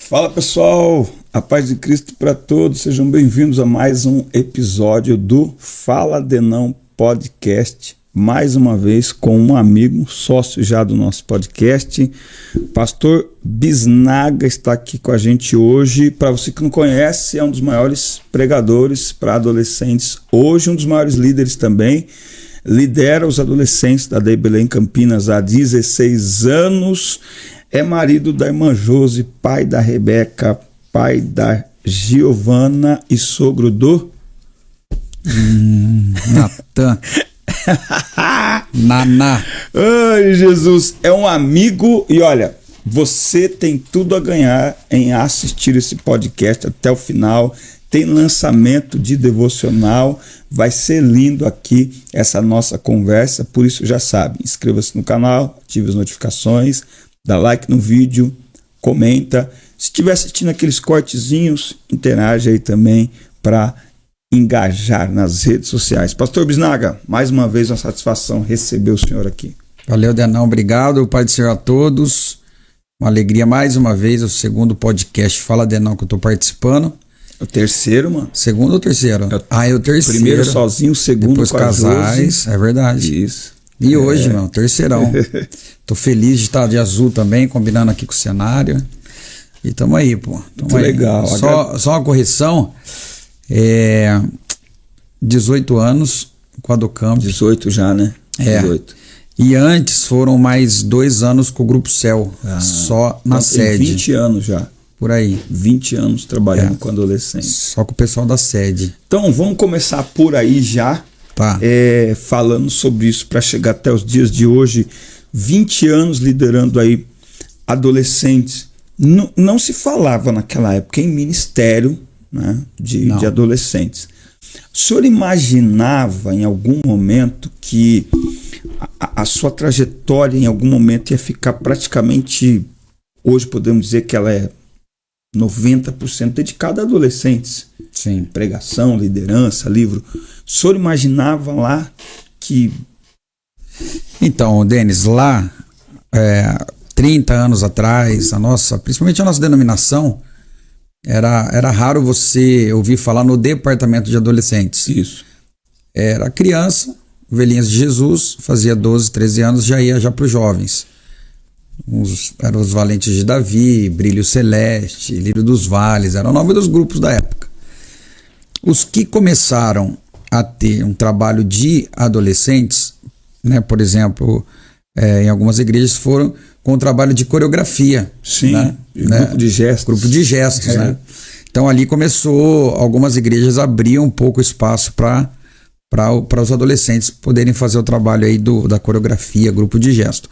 Fala pessoal, a paz de Cristo para todos, sejam bem-vindos a mais um episódio do Fala de Não Podcast, mais uma vez com um amigo, sócio já do nosso podcast, Pastor Bisnaga está aqui com a gente hoje. Para você que não conhece, é um dos maiores pregadores para adolescentes, hoje um dos maiores líderes também, lidera os adolescentes da Day Belém Campinas há 16 anos, é marido da irmã Josi, pai da Rebeca, pai da Giovana e sogro do... Natan. Naná. Ai, Jesus, é um amigo e olha, você tem tudo a ganhar em assistir esse podcast até o final. Tem lançamento de devocional, vai ser lindo aqui essa nossa conversa, por isso já sabe, inscreva-se no canal, ative as notificações, dá like no vídeo, comenta. Se estiver assistindo aqueles cortezinhos, interage aí também para engajar nas redes sociais. Pastor Bisnaga, mais uma vez uma satisfação receber o senhor aqui. Valeu, Denão, obrigado. Pai do Senhor a todos. Uma alegria mais uma vez, o segundo podcast Fala Denão que eu estou participando. O terceiro, mano. Segundo ou terceiro? É o terceiro. Primeiro sozinho, o segundo depois com casais, Josi. é verdade. Isso. E hoje, meu, terceirão. Tô feliz de estar de azul também, combinando aqui com o cenário. E tamo aí, pô. Muito legal. Só uma correção. 18 anos com a do Campo. 18 já, né? 18. E antes foram mais 2 anos com o Grupo Céu, só na então sede. 20 anos já. Por aí. 20 anos trabalhando com adolescentes. Só com o pessoal da sede. Então vamos começar por aí já. Tá. Falando sobre isso para chegar até os dias de hoje. 20 anos liderando aí adolescentes. Não se falava naquela época em ministério, né, de adolescentes. O senhor imaginava em algum momento que a sua trajetória em algum momento ia ficar praticamente, hoje podemos dizer que ela é 90% dedicada a adolescentes? Sim. Pregação, liderança, livro. O senhor imaginava lá que... Então, Denis, lá 30 anos atrás, principalmente a nossa denominação, era raro você ouvir falar no departamento de adolescentes. Isso. Era criança, velhinhas de Jesus, fazia 12, 13 anos, já ia para os jovens. Eram os Valentes de Davi, Brilho Celeste, Lírio dos Vales, era o nome dos grupos da época. Os que começaram a ter um trabalho de adolescentes, né, por exemplo, em algumas igrejas foram com o trabalho de coreografia. Sim, né? Grupo de gestos. Grupo de gestos, né? Então ali começou, algumas igrejas abriam um pouco espaço para os adolescentes poderem fazer o trabalho aí da coreografia, grupo de gesto.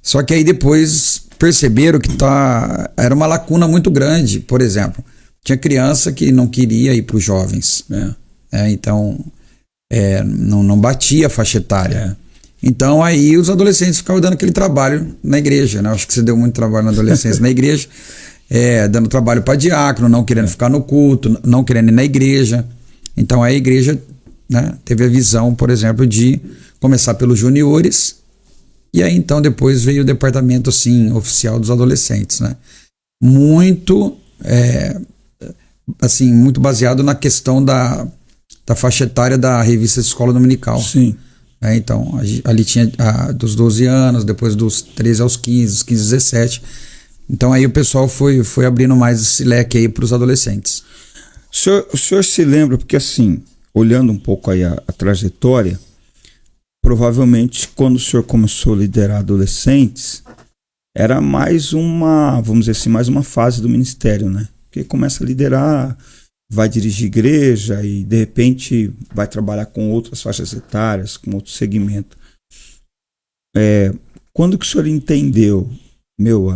Só que aí depois perceberam que era uma lacuna muito grande. Por exemplo, tinha criança que não queria ir para os jovens. Então não batia a faixa etária. Então aí os adolescentes ficavam dando aquele trabalho na igreja, né? Acho que você deu muito trabalho na adolescência na igreja, dando trabalho para diácono, não querendo ficar no culto, não querendo ir na igreja. Então a igreja, né, teve a visão, por exemplo, de começar pelos juniores. E aí então depois veio o departamento assim, oficial dos adolescentes, né? Muito muito baseado na questão da faixa etária da revista Escola Dominical. Sim. Então ali tinha dos 12 anos, depois dos 13 aos 15, dos 15 aos 17. Então aí o pessoal foi abrindo mais esse leque aí para os adolescentes. O senhor se lembra, porque assim, olhando um pouco aí a trajetória, provavelmente quando o senhor começou a liderar adolescentes, era mais uma, vamos dizer assim, mais uma fase do ministério, né? Porque começa a liderar, vai dirigir igreja e de repente vai trabalhar com outras faixas etárias, com outro segmento. Quando que o senhor entendeu, meu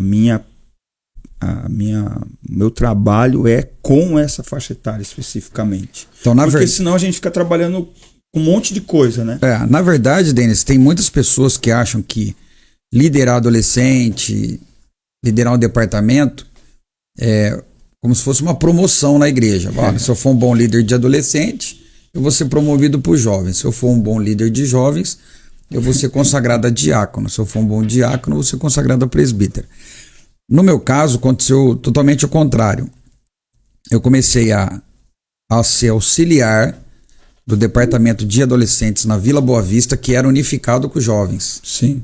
trabalho é com essa faixa etária especificamente? Então, porque senão a gente fica trabalhando com um monte de coisa, né? Na verdade, Denis, tem muitas pessoas que acham que liderar adolescente, liderar um departamento como se fosse uma promoção na igreja. Se eu for um bom líder de adolescente, eu vou ser promovido para os jovens. Se eu for um bom líder de jovens, eu vou ser consagrado a diácono. Se eu for um bom diácono, eu vou ser consagrado a presbítero. No meu caso, aconteceu totalmente o contrário. Eu comecei a ser auxiliar do departamento de adolescentes na Vila Boa Vista, que era unificado com os jovens. Sim.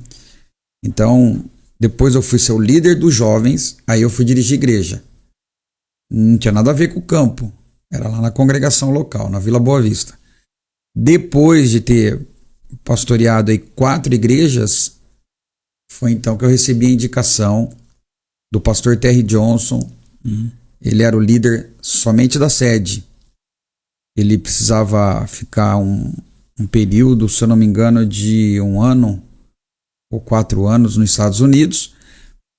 Então, depois eu fui ser o líder dos jovens, aí eu fui dirigir igreja. Não tinha nada a ver com o campo. Era lá na congregação local, na Vila Boa Vista. Depois de ter pastoreado aí 4 igrejas, foi então que eu recebi a indicação do pastor Terry Johnson. Ele era o líder somente da sede. Ele precisava ficar um período, se eu não me engano, de 1 ano ou 4 anos nos Estados Unidos.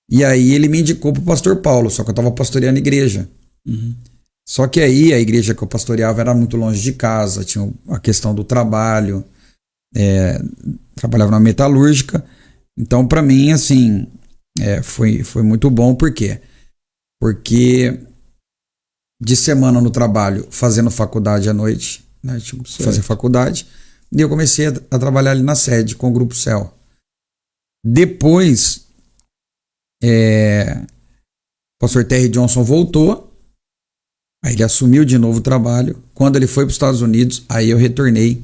E aí ele me indicou para o pastor Paulo, só que eu estava pastoreando a igreja. Só que aí a igreja que eu pastoreava era muito longe de casa, tinha a questão do trabalho, trabalhava na metalúrgica. Então, para mim, assim, foi muito bom. Por quê? Porque de semana no trabalho, fazendo faculdade à noite, né, tinha que fazer faculdade, e eu comecei a trabalhar ali na sede com o Grupo Céu. Depois, o pastor Terry Johnson voltou, aí ele assumiu de novo o trabalho. Quando ele foi para os Estados Unidos, aí eu retornei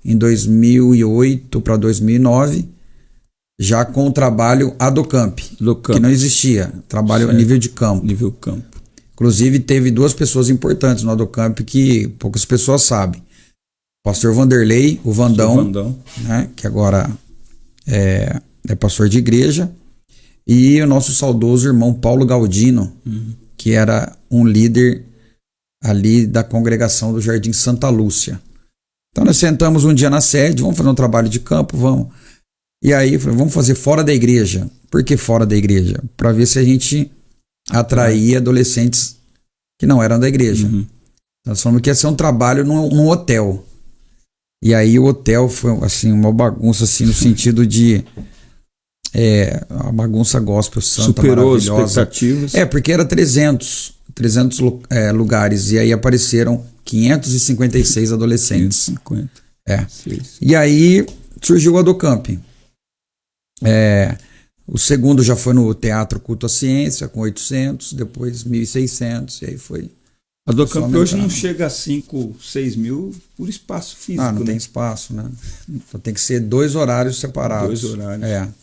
em 2008 para 2009, já com o trabalho ADOCAMP, que não existia, trabalho a nível de campo. Nível campo. Inclusive, teve 2 pessoas importantes no ADOCAMP que poucas pessoas sabem. O pastor Vanderlei, o Vandão, né, que agora é pastor de igreja, e o nosso saudoso irmão Paulo Galdino, que era um líder ali da congregação do Jardim Santa Lúcia. Então nós sentamos um dia na sede, vamos fazer um trabalho de campo, vamos. E aí, vamos fazer fora da igreja. Por que fora da igreja? Para ver se a gente atraía adolescentes que não eram da igreja. Nós falamos que ia ser um trabalho num hotel. E aí o hotel foi assim, uma bagunça assim, no sentido de uma bagunça gospel santa, superou as maravilhosa. expectativas. Porque era 300 lugares, e aí apareceram 556 adolescentes. 550. E aí surgiu o ADOCAMP. O segundo já foi no Teatro Culto à Ciência, com 800, depois 1.600, e aí foi. A ADOCAMP hoje não chega a 5, 6 mil por espaço físico. Não tem espaço, né? Então tem que ser 2 horários separados. 2 horários.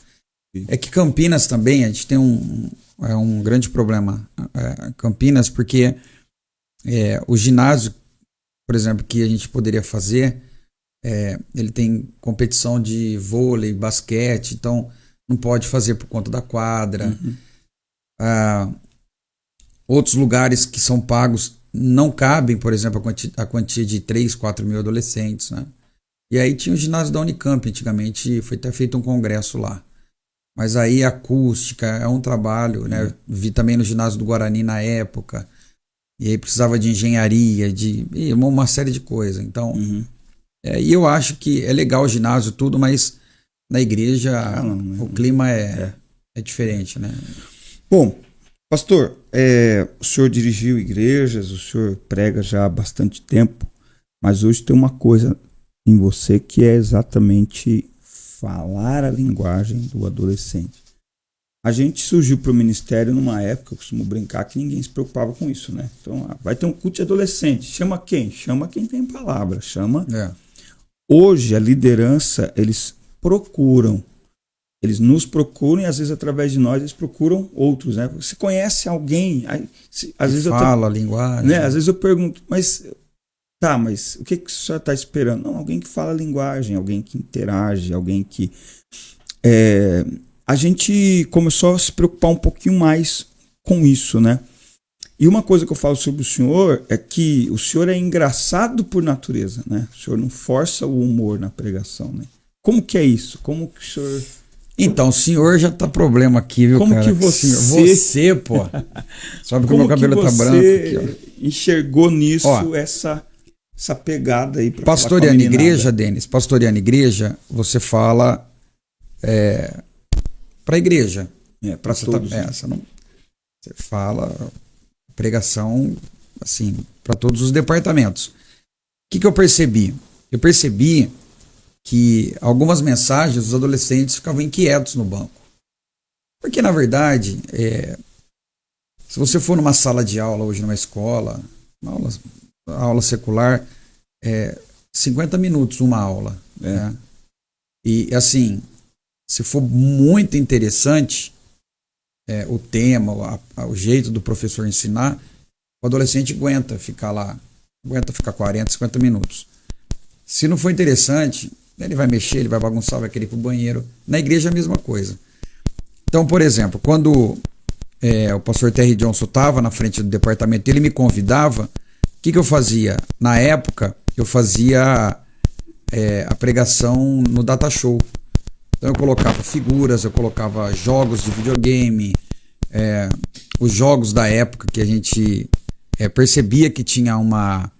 É que Campinas também, a gente tem um grande problema. Campinas, porque o ginásio, por exemplo, que a gente poderia fazer, ele tem competição de vôlei, basquete, então não pode fazer por conta da quadra. Outros lugares que são pagos não cabem, por exemplo, a quantia de 3, 4 mil adolescentes, né? E aí tinha o ginásio da Unicamp, antigamente foi até feito um congresso lá. Mas aí a acústica é um trabalho, né? Vi também no ginásio do Guarani na época, e aí precisava de engenharia, de uma série de coisas. Então, e eu acho que é legal o ginásio, tudo, mas na igreja o clima é diferente, né? Bom, pastor, o senhor dirigiu igrejas, o senhor prega já há bastante tempo, mas hoje tem uma coisa em você que é exatamente falar a linguagem do adolescente. A gente surgiu para o ministério numa época, eu costumo brincar, que ninguém se preocupava com isso, né? Então, vai ter um culto de adolescente. Chama quem? Chama quem tem palavra. Hoje, a liderança, eles nos procuram e às vezes através de nós eles procuram outros, né? Você conhece alguém? Aí, às vezes fala a linguagem. Né? Às vezes eu pergunto, mas o que o senhor está esperando? Não, alguém que fala a linguagem, alguém que interage, alguém que... A gente começou a se preocupar um pouquinho mais com isso, né? E uma coisa que eu falo sobre o senhor é que o senhor é engraçado por natureza, né? O senhor não força o humor na pregação, né? Como que é isso? Como que o senhor... Então, o senhor já tá problema aqui, viu, como cara? Que você, pô. Sabe que o meu cabelo tá branco aqui, ó. Enxergou nisso essa pegada aí pra pastoreando igreja, Denis, pastoreando igreja, você fala pra igreja. Pra todos. Você fala pregação, assim, pra todos os departamentos. O que eu percebi? Eu percebi que algumas mensagens os adolescentes ficavam inquietos no banco. Porque, na verdade, Se você for numa sala de aula hoje, numa escola, uma aula secular, 50 minutos uma aula. Né? E assim, se for muito interessante o tema, o jeito do professor ensinar, o adolescente aguenta ficar 40, 50 minutos. Se não for interessante, ele vai mexer, ele vai bagunçar, vai querer ir pro banheiro. Na igreja é a mesma coisa. Então, por exemplo, quando o pastor Terry Johnson estava na frente do departamento, ele me convidava, o que eu fazia? Na época, eu fazia a pregação no data show. Então eu colocava figuras, eu colocava jogos de videogame, os jogos da época que a gente percebia que tinha uma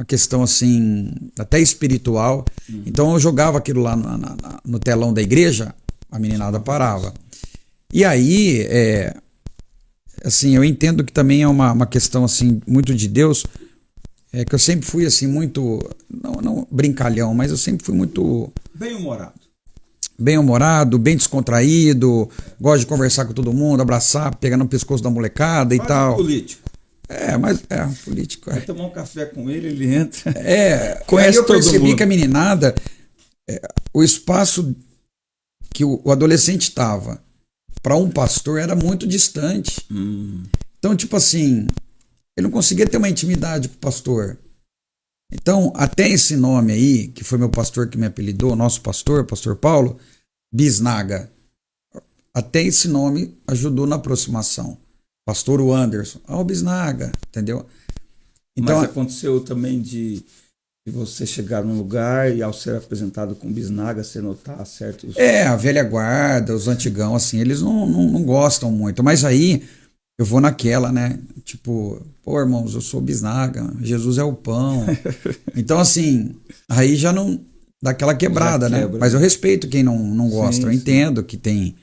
questão assim, até espiritual. Então eu jogava aquilo lá no telão da igreja, a meninada parava. E aí, assim, eu entendo que também é uma questão assim, muito de Deus, que eu sempre fui assim, muito, não brincalhão, mas eu sempre fui muito... Bem-humorado, bem descontraído, gosto de conversar com todo mundo, abraçar, pegar no pescoço da molecada e tal. Político. Político. Vai tomar um café com ele entra. Conhece todo mundo. Eu percebi que a meninada, o espaço que o adolescente estava para um pastor era muito distante. Então, tipo assim, ele não conseguia ter uma intimidade com o pastor. Então, até esse nome aí, que foi meu pastor que me apelidou, nosso pastor Paulo, Bisnaga, até esse nome ajudou na aproximação. Pastor Anderson, o Bisnaga, entendeu? Então, mas aconteceu também de você chegar num lugar e ao ser apresentado com Bisnaga, você notar certos... a velha guarda, os antigão, assim, eles não gostam muito. Mas aí eu vou naquela, né? Tipo, pô, irmãos, eu sou Bisnaga, Jesus é o pão. Então, assim, aí já não dá aquela quebrada, né? Mas eu respeito quem não gosta. Eu entendo que tem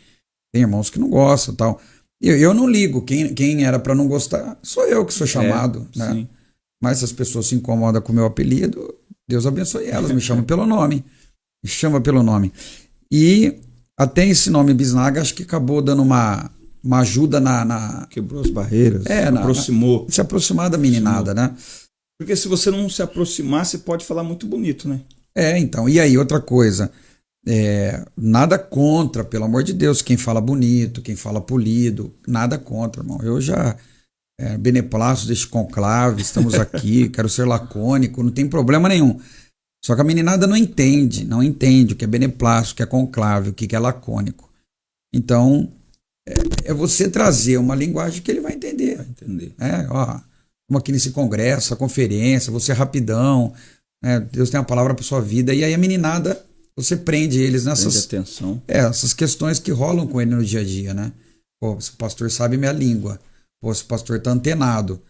irmãos que não gostam e tal. Eu não ligo. Quem era para não gostar, sou eu que sou chamado, né? Sim. Mas se as pessoas se incomodam com o meu apelido, Deus abençoe elas, me chamam pelo nome. Me chama pelo nome. E até esse nome Bisnaga, acho que acabou dando uma ajuda Quebrou as barreiras, aproximou. Se aproximar da meninada, né? Porque se você não se aproximar, você pode falar muito bonito, né? Então. E aí, outra coisa. Nada contra, pelo amor de Deus, quem fala bonito, quem fala polido, nada contra, irmão. Eu já... beneplácito deste conclave, estamos aqui, quero ser lacônico, não tem problema nenhum. Só que a meninada não entende o que é beneplácito, o que é conclave, o que é lacônico. Então, é você trazer uma linguagem que ele vai entender. Como aqui nesse congresso, a conferência, você é rapidão, Deus tem uma palavra para sua vida, e aí a meninada, você prende eles nessas atenção. Essas questões que rolam com ele no dia a dia, né? Pô, o pastor sabe minha língua. Pô, esse pastor está antenado.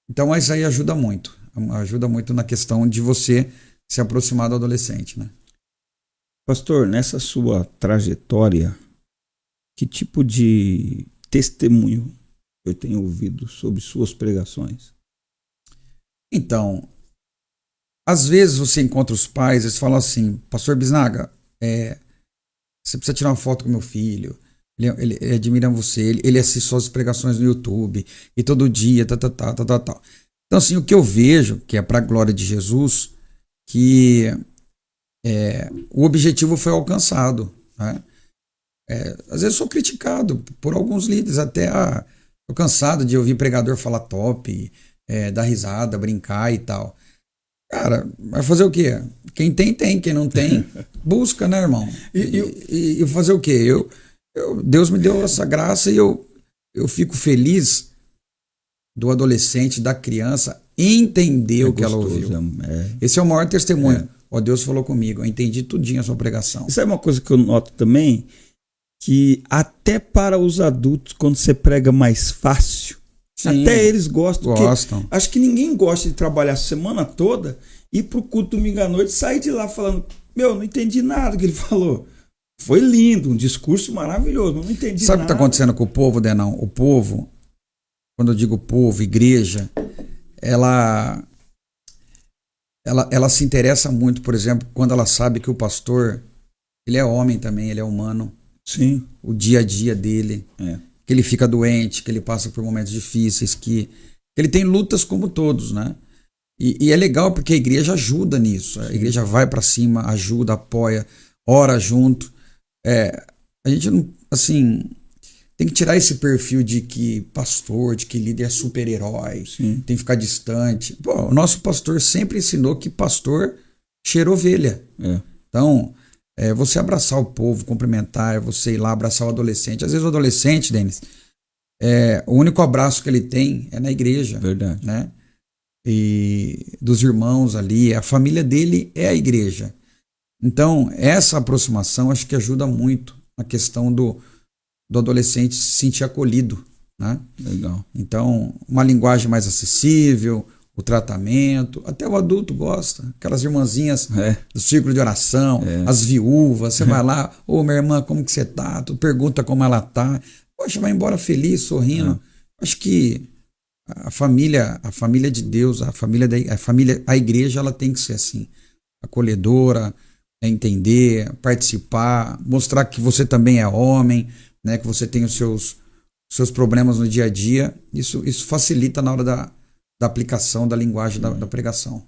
Então, isso aí ajuda muito. Ajuda muito na questão de você se aproximar do adolescente, né? Pastor, nessa sua trajetória, que tipo de testemunho eu tenho ouvido sobre suas pregações? Então, às vezes você encontra os pais, eles falam assim, Pastor Bisnaga, você precisa tirar uma foto com meu filho. Ele admira você, ele assiste suas pregações no YouTube e todo dia, tal. Então, assim, o que eu vejo, que é para a glória de Jesus, que o objetivo foi alcançado, né? Às vezes sou criticado por alguns líderes, até tô cansado de ouvir pregador falar top, dar risada, brincar e tal. Cara, vai fazer o quê? Quem tem, quem não tem, busca, né, irmão? E fazer o quê? Deus me deu essa graça e eu fico feliz do adolescente, da criança, entender o que ela ouviu. Esse é o maior testemunho. Deus falou comigo, eu entendi tudinho a sua pregação. Isso é uma coisa que eu noto também, que até para os adultos, quando você prega mais fácil, sim, até eles gostam. Acho que ninguém gosta de trabalhar a semana toda, ir pro culto domingo à noite, sair de lá falando, não entendi nada que ele falou. Foi lindo, um discurso maravilhoso, mas não entendi nada. Sabe o que está acontecendo com o povo, Denão? O povo, quando eu digo povo, igreja, ela se interessa muito, por exemplo, quando ela sabe que o pastor, ele é homem também, ele é humano. Sim. O dia a dia dele. que ele fica doente, que ele passa por momentos difíceis, que ele tem lutas como todos, né? E é legal porque a igreja ajuda nisso. A igreja vai para cima, ajuda, apoia, ora junto. A gente não, assim, tem que tirar esse perfil de que pastor, de que líder é super-herói, tem que ficar distante. Pô, o nosso pastor sempre ensinou que pastor cheira ovelha. Então, você abraçar o povo, cumprimentar, você ir lá abraçar o adolescente. Às vezes o adolescente, Denis, o único abraço que ele tem é na igreja. Verdade. Né? E dos irmãos ali, a família dele é a igreja. Então, essa aproximação acho que ajuda muito na questão do adolescente se sentir acolhido, né? Legal. Então, uma linguagem mais acessível, o tratamento, até o adulto gosta, aquelas irmãzinhas do círculo de oração, as viúvas, você vai lá, minha irmã, como que você tá? Tu pergunta como ela tá, poxa, vai embora feliz, sorrindo. Acho que a família de Deus, a igreja, ela tem que ser assim, acolhedora, entender, participar, mostrar que você também é homem, né, que você tem os seus problemas no dia a dia. Isso facilita na hora da aplicação da linguagem da pregação.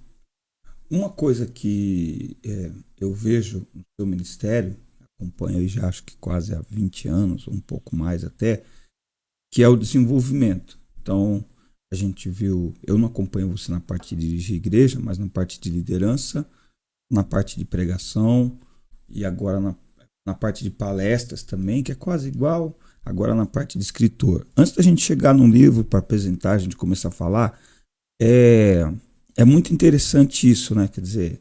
Uma coisa que eu vejo no seu ministério, acompanho aí já acho que quase há 20 anos, um pouco mais até, que é o desenvolvimento. Então, a gente viu, eu não acompanho você na parte de dirigir igreja, mas na parte de liderança, na parte de pregação e agora na parte de palestras também, que é quase igual, agora na parte de escritor. Antes da gente chegar num livro para apresentar, a gente começar a falar, é muito interessante isso, né? Quer dizer,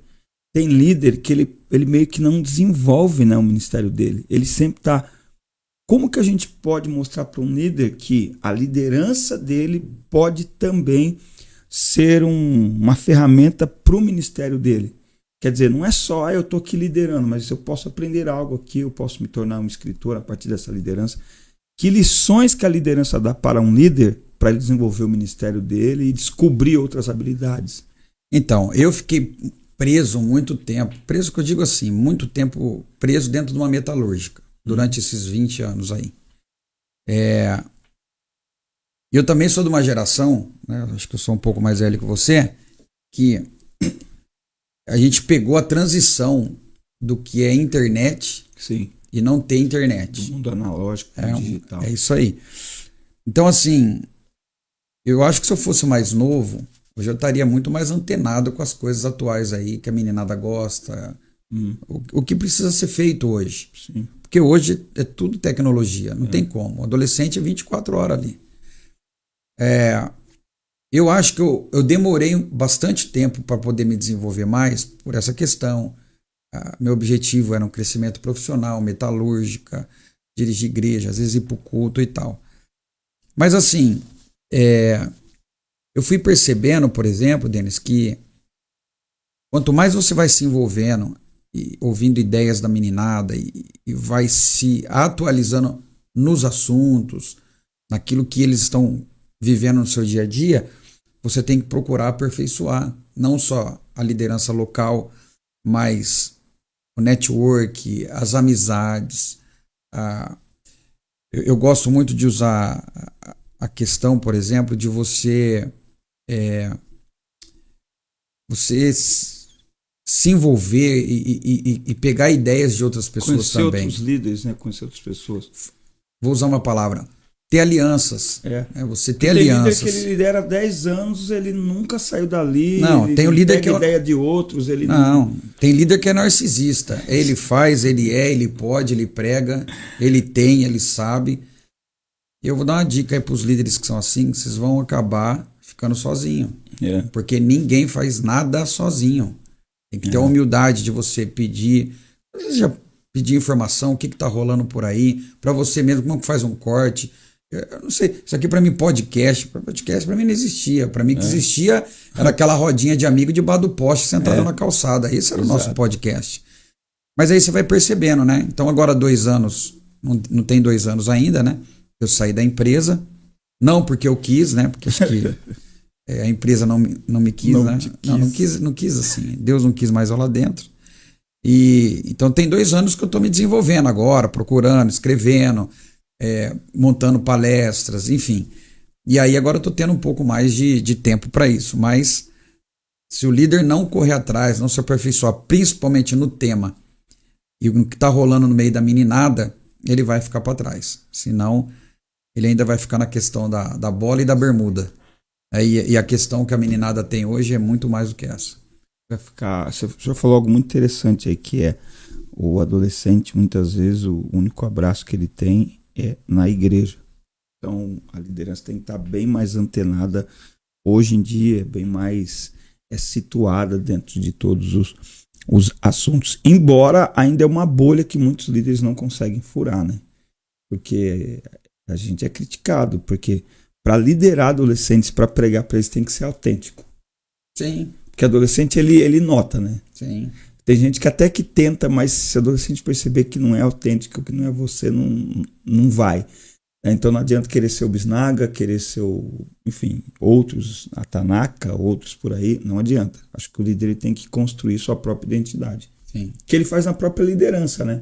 tem líder que ele meio que não desenvolve, né, o ministério dele. Ele sempre está... Como que a gente pode mostrar para um líder que a liderança dele pode também ser uma ferramenta para o ministério dele? Quer dizer, não é só, eu estou aqui liderando, mas eu posso aprender algo aqui, eu posso me tornar um escritor a partir dessa liderança. Que lições que a liderança dá para um líder para ele desenvolver o ministério dele e descobrir outras habilidades? Então, eu fiquei preso muito tempo, preso que eu digo assim, muito tempo preso dentro de uma metalúrgica, durante esses 20 anos aí. Eu também sou de uma geração, né, acho que eu sou um pouco mais velho que você, que a gente pegou a transição do que é internet e não ter internet. Do mundo analógico para o digital. É isso aí. Então, assim, eu acho que se eu fosse mais novo, hoje eu estaria muito mais antenado com as coisas atuais aí, que a meninada gosta, o que precisa ser feito hoje. Sim. Porque hoje é tudo tecnologia, não tem como. O adolescente é 24 horas ali. Eu acho que eu demorei bastante tempo para poder me desenvolver mais por essa questão. Meu objetivo era um crescimento profissional, metalúrgica, dirigir igreja, às vezes ir para o culto e tal. Mas assim, eu fui percebendo, por exemplo, Denis, que quanto mais você vai se envolvendo e ouvindo ideias da meninada e vai se atualizando nos assuntos, naquilo que eles estão vivendo no seu dia a dia, você tem que procurar aperfeiçoar não só a liderança local, mas o network, as amizades. Eu gosto muito de usar a questão, por exemplo, de você se envolver e pegar ideias de outras pessoas também. Conhecer outros líderes, né? Conhecer outras pessoas. Vou usar uma palavra. Ter alianças. Você ter tem alianças. Líder que ele lidera há 10 anos, ele nunca saiu dali. Não, tem um líder que ideia de outros. Ele não, tem líder que é narcisista. Ele faz, ele pode, ele prega, ele tem, ele sabe. Eu vou dar uma dica aí para os líderes que são assim, que vocês vão acabar ficando sozinhos. Porque ninguém faz nada sozinho. Tem que ter a humildade de você pedir. Às vezes já pedir informação, o que está rolando por aí, para você mesmo, como faz um corte. Eu não sei, isso aqui para mim podcast para mim não existia. Para mim que existia era aquela rodinha de amigo debaixo do poste sentado na calçada. Esse era o nosso podcast. Mas aí você vai percebendo, né? Então agora 2 anos, não tem 2 anos ainda, né? Eu saí da empresa, não porque eu quis, né? Porque acho que a empresa não me quis, né? Não quis assim. Deus não quis mais eu lá dentro. E então tem 2 anos que eu estou me desenvolvendo agora, procurando, escrevendo. montando palestras, enfim. E aí agora eu estou tendo um pouco mais de tempo para isso. Mas se o líder não correr atrás, não se aperfeiçoar, principalmente no tema, e o que está rolando no meio da meninada, ele vai ficar para trás. Senão, ele ainda vai ficar na questão da bola e da bermuda. E a questão que a meninada tem hoje é muito mais do que essa. Vai ficar. Você já falou algo muito interessante aí, que é o adolescente, muitas vezes, o único abraço que ele tem é na igreja. Então, a liderança tem que estar bem mais antenada hoje em dia, bem mais situada dentro de todos os assuntos. Embora ainda é uma bolha que muitos líderes não conseguem furar, né? Porque a gente é criticado, porque para liderar adolescentes, para pregar para eles, tem que ser autêntico. Sim. Porque adolescente, ele nota, né? Sim. Tem gente que até que tenta, mas se adolescente perceber que não é autêntico, que não é você, não vai. Então não adianta querer ser o Bisnaga, querer ser enfim, outros, a Tanaka, outros por aí, não adianta. Acho que o líder ele tem que construir sua própria identidade. Sim. Que ele faz na própria liderança, né?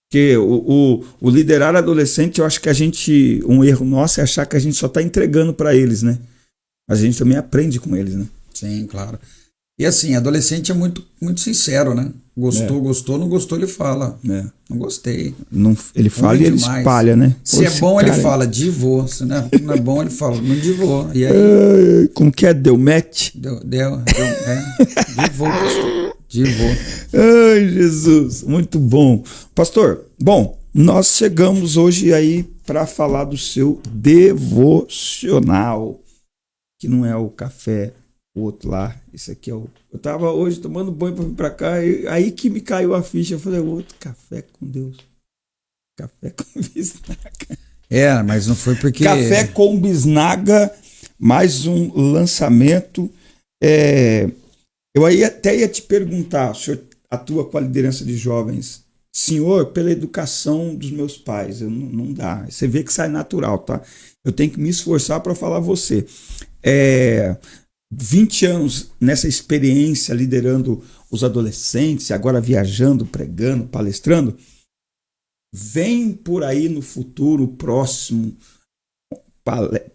Porque o liderar adolescente, eu acho que um erro nosso é achar que a gente só está entregando para eles, né? A gente também aprende com eles, né? Sim, claro. E assim, adolescente é muito, muito sincero, né? Gostou, não gostou, ele fala. Não gostei. Não, ele fala e ele espalha, né? Se é bom, ele fala, divô. Se não é bom, ele fala, não divô. E aí? Como que é? Deu match? Deu divô, pastor. Divô. Ai, Jesus, muito bom. Pastor, bom, nós chegamos hoje aí para falar do seu devocional, que não é o café, o outro lá, esse aqui é o... Eu tava hoje tomando banho para vir para cá, e aí que me caiu a ficha, eu falei, outro café com Deus, café com bisnaga. Mas não foi porque... Café com bisnaga, mais um lançamento, eu aí até ia te perguntar, o senhor atua com a liderança de jovens, senhor, pela educação dos meus pais, não dá, você vê que sai natural, tá? Eu tenho que me esforçar para falar você. 20 anos nessa experiência liderando os adolescentes, agora viajando, pregando, palestrando, vem por aí no futuro próximo,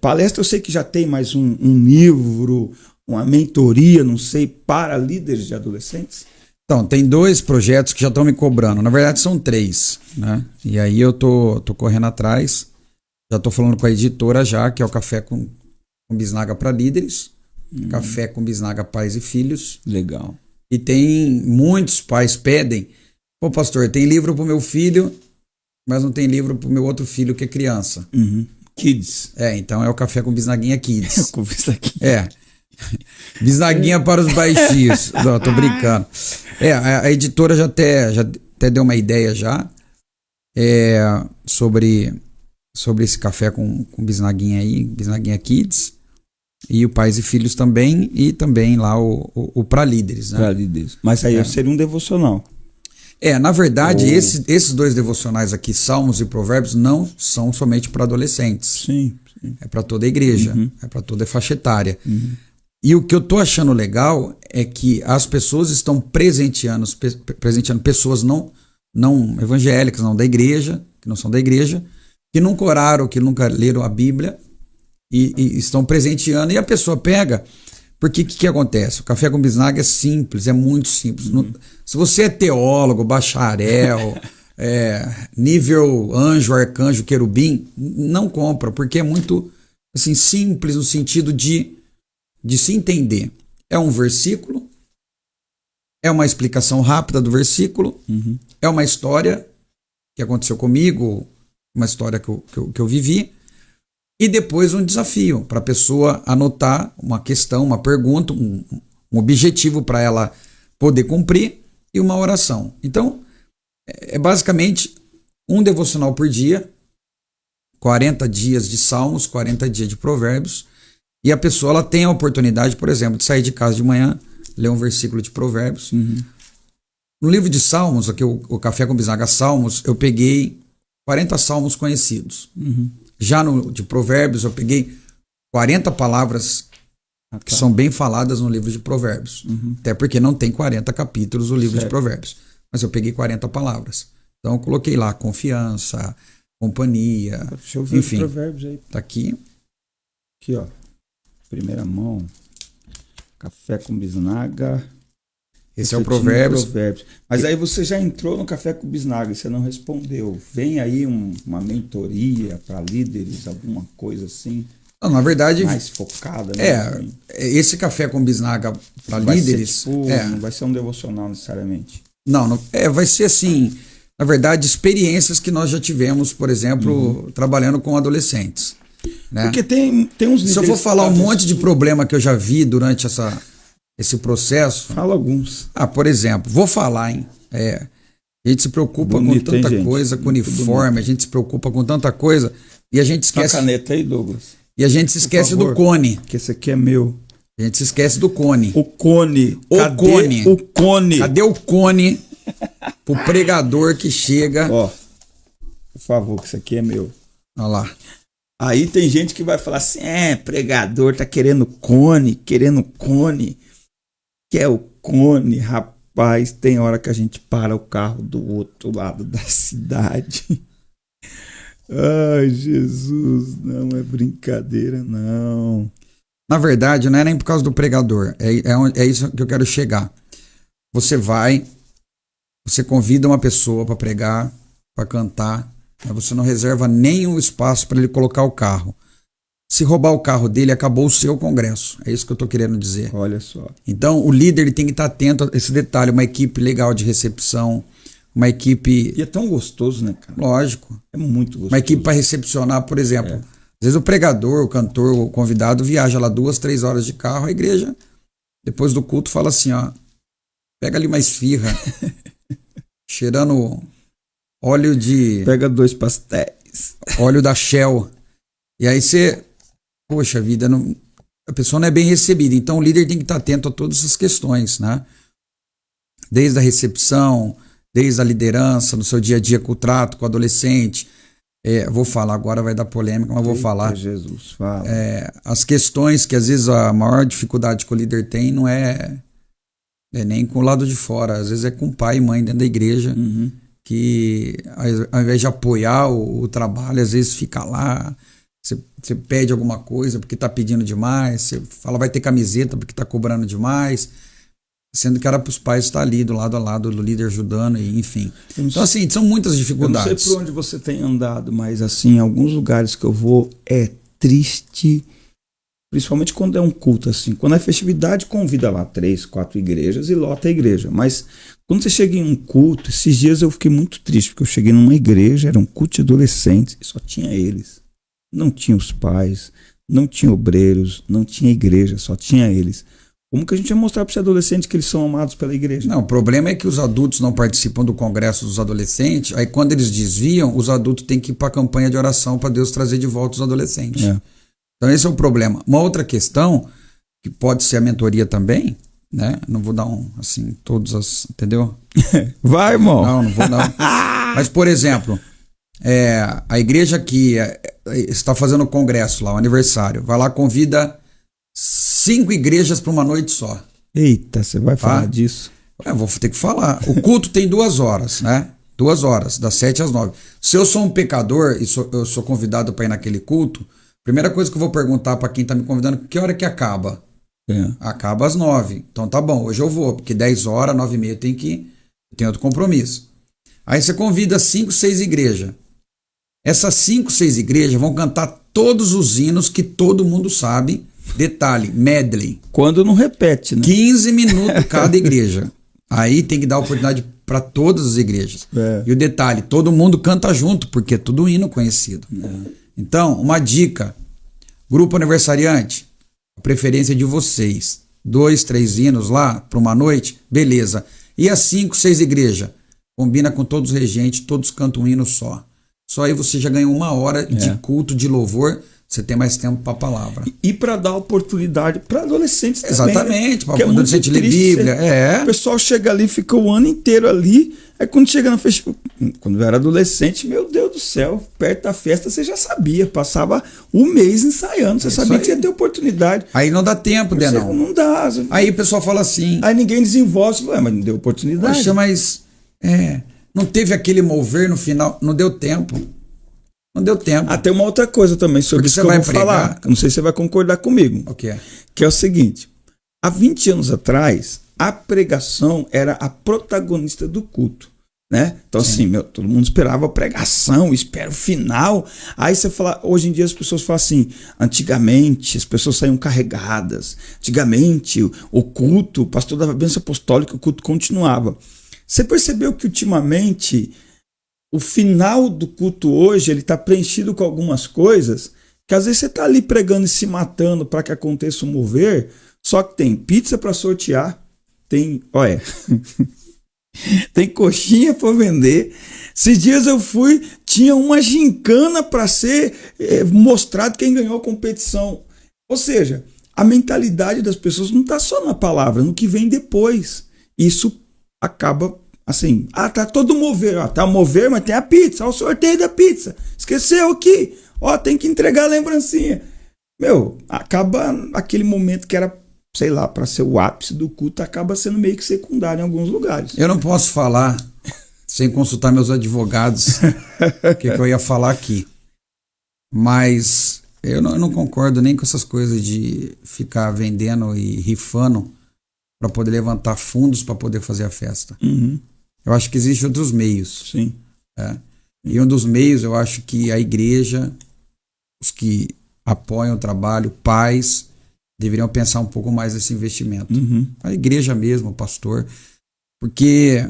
palestra eu sei que já tem mais um livro, uma mentoria, não sei, para líderes de adolescentes? Então, tem 2 projetos que já estão me cobrando. Na verdade, são 3, né? E aí eu tô correndo atrás. Já tô falando com a editora já, que é o Café com Bisnaga para Líderes. Café com Bisnaga Pais e Filhos. Legal. E tem muitos pais pedem, pô, pastor, tem livro pro meu filho, mas não tem livro pro meu outro filho que é criança. Kids. Então é o Café com Bisnaguinha Kids. Com bisnaguinha. Bisnaguinha para os baixinhos. Não, tô brincando. A editora já até deu uma ideia já sobre esse café com bisnaguinha aí, Bisnaguinha Kids, e o Pais e Filhos também, e também lá o Pra Líderes, né? Pra Líderes. Mas aí seria um devocional. Na verdade, esses 2 devocionais aqui, Salmos e Provérbios, não são somente para adolescentes. Sim. É para toda a igreja, é para toda a faixa etária. E o que eu tô achando legal é que as pessoas estão presenteando pessoas não evangélicas, não da igreja, que não são da igreja, que nunca oraram, que nunca leram a Bíblia e estão presenteando. E a pessoa pega, porque o que acontece? O Café com Bisnaga é simples, é muito simples. Se você é teólogo, bacharel, nível anjo, arcanjo, querubim, não compra, porque é muito assim, simples no sentido de se entender. É um versículo, é uma explicação rápida do versículo, é uma história que aconteceu comigo, uma história que eu vivi, e depois um desafio para a pessoa anotar uma questão, uma pergunta, um objetivo para ela poder cumprir e uma oração. Então, é basicamente um devocional por dia, 40 dias de Salmos, 40 dias de Provérbios, e a pessoa ela tem a oportunidade, por exemplo, de sair de casa de manhã, ler um versículo de Provérbios. No livro de Salmos, aqui o Café com Bisnaga Salmos, eu peguei 40 salmos conhecidos. Já no de Provérbios, eu peguei 40 palavras que são bem faladas no livro de Provérbios. Até porque não tem 40 capítulos o livro de Provérbios. Mas eu peguei 40 palavras. Então eu coloquei lá confiança, companhia. Deixa eu ver Enfim, os provérbios aí. tá aqui. Aqui, ó. Primeira mão. Café com bisnaga. Esse é o Provérbios. Mas aí você já entrou no Café com Bisnaga e você não respondeu. Vem aí uma mentoria para líderes, alguma coisa assim, Não, na verdade, mais focada, né? esse Café com Bisnaga para Vai líderes. ser, não vai ser um devocional necessariamente. Não, vai ser assim, na verdade, experiências que nós já tivemos, por exemplo, trabalhando com adolescentes. Né? Porque tem uns líderes. Se eu for falar um monte de problema que eu já vi durante esse processo. Fala alguns. Por exemplo, vou falar, hein? A gente se preocupa Bonito, com tanta hein, coisa, com uniforme, a gente se preocupa com tanta coisa e a gente esquece. Uma caneta aí, Douglas. E a gente se esquece do cone. Que esse aqui é meu. A gente se esquece do cone. O cone. Cadê o cone? Cadê o cone pro pregador que chega? Ó, por favor, que isso aqui é meu. Olha lá. Aí tem gente que vai falar assim, pregador tá querendo cone. Quer o cone, rapaz. Tem hora que a gente para o carro do outro lado da cidade. Ai, Jesus, não é brincadeira, não. Na verdade, não é nem por causa do pregador. É isso que eu quero chegar. Você convida uma pessoa para pregar, para cantar, mas você não reserva nem o espaço para ele colocar o carro. Se roubar o carro dele, acabou o seu congresso. É isso que eu estou querendo dizer. Olha só. Então, o líder ele tem que estar atento a esse detalhe. Uma equipe legal de recepção, uma equipe... E é tão gostoso, né, cara? Lógico. É muito gostoso. Uma equipe para recepcionar, por exemplo. Às vezes o pregador, o cantor, o convidado viaja lá 2-3 horas de carro, a igreja, depois do culto, fala assim, ó, pega ali uma esfirra, cheirando óleo de... Pega 2 pastéis. Óleo da Shell. E aí você... Poxa vida, a pessoa não é bem recebida. Então o líder tem que estar atento a todas essas questões, né? Desde a recepção, desde a liderança, no seu dia a dia com o trato, com o adolescente. Vou falar, agora vai dar polêmica, mas vou falar. Jesus, fala. As questões que às vezes a maior dificuldade que o líder tem não é nem com o lado de fora, às vezes é com pai e mãe dentro da igreja, que ao invés de apoiar o trabalho, às vezes fica lá, você pede alguma coisa porque está pedindo demais, você fala vai ter camiseta porque está cobrando demais, sendo que era para os pais estar ali do lado a lado do líder ajudando, e enfim. Então assim, são muitas dificuldades. Eu não sei por onde você tem andado, mas assim, em alguns lugares que eu vou é triste, principalmente quando é um culto assim. Quando é festividade, convida lá 3, 4 igrejas e lota a igreja. Mas quando você chega em um culto, esses dias eu fiquei muito triste, porque eu cheguei numa igreja, era um culto de adolescentes e só tinha eles. Não tinha os pais, não tinha obreiros, não tinha igreja, só tinha eles. Como que a gente vai mostrar para esse adolescente que eles são amados pela igreja? Não, o problema é que os adultos não participam do congresso dos adolescentes, aí quando eles desviam, os adultos têm que ir para a campanha de oração para Deus trazer de volta os adolescentes. Então esse é o problema. Uma outra questão, que pode ser a mentoria também, né? Não vou dar todas as... Entendeu? Vai, irmão. Não vou não. Mas, por exemplo, a igreja que está fazendo o congresso lá, o aniversário, vai lá, convida 5 igrejas para uma noite só. Eita, você vai falar disso? Vou ter que falar. O culto tem 2 horas, né? 2 horas, das 7 às 9. Se eu sou um pecador e eu sou convidado para ir naquele culto, primeira coisa que eu vou perguntar para quem está me convidando, que hora que acaba? Acaba às 9. Então tá bom, hoje eu vou, porque 10 horas, 9h30 eu tenho outro compromisso. Aí você convida 5, 6 igrejas. Essas 5, 6 igrejas vão cantar todos os hinos que todo mundo sabe. Detalhe, medley. Quando não repete, né? 15 minutos cada igreja. Aí tem que dar oportunidade para todas as igrejas. E o detalhe, todo mundo canta junto, porque é tudo hino conhecido. Então, uma dica. Grupo aniversariante, a preferência de vocês. 2, 3 hinos lá para uma noite, beleza. E as 5, 6 igrejas? Combina com todos os regentes, todos cantam um hino só. Só aí você já ganhou 1 hora de culto, de louvor, você tem mais tempo para a palavra. E para dar oportunidade para adolescentes também. Exatamente, para adolescente ler Bíblia. O pessoal chega ali, fica o ano inteiro ali, aí quando chega na festa, quando eu era adolescente, meu Deus do céu, perto da festa você já sabia, passava um mês ensaiando, você sabia que você ia ter oportunidade. Aí não dá tempo, Denão. Não dá. Aí o pessoal fala assim... Aí ninguém desenvolve, mas não deu oportunidade. Poxa, mas não teve aquele mover no final, não deu tempo. Não deu tempo. Tem uma outra coisa também sobre isso que eu vou falar. Não sei se você vai concordar comigo. Okay. Que é o seguinte. Há 20 anos atrás, a pregação era a protagonista do culto. Né? Então, assim, todo mundo esperava a pregação, espera o final. Aí você fala, hoje em dia as pessoas falam assim, antigamente as pessoas saíam carregadas, antigamente o culto, o pastor dava bênção apostólica, o culto continuava. Você percebeu que ultimamente o final do culto hoje ele está preenchido com algumas coisas que às vezes você está ali pregando e se matando para que aconteça o mover, só que tem pizza para sortear, tem, tem coxinha para vender. Esses dias eu fui, tinha uma gincana para ser mostrado quem ganhou a competição. Ou seja, a mentalidade das pessoas não está só na palavra, no que vem depois. Isso acaba assim, tá todo mover, tá mover, mas tem a pizza, o sorteio da pizza. Esqueceu aqui, tem que entregar a lembrancinha. Acaba aquele momento que era, sei lá, para ser o ápice do culto, acaba sendo meio que secundário em alguns lugares. Eu não posso falar sem consultar meus advogados o que eu ia falar aqui. Mas eu não concordo nem com essas coisas de ficar vendendo e rifando para poder levantar fundos para poder fazer a festa. Uhum. Eu acho que existem outros meios. Sim. E um dos meios, eu acho que a igreja, os que apoiam o trabalho, pais, deveriam pensar um pouco mais nesse investimento. Uhum. A igreja mesmo, o pastor. Porque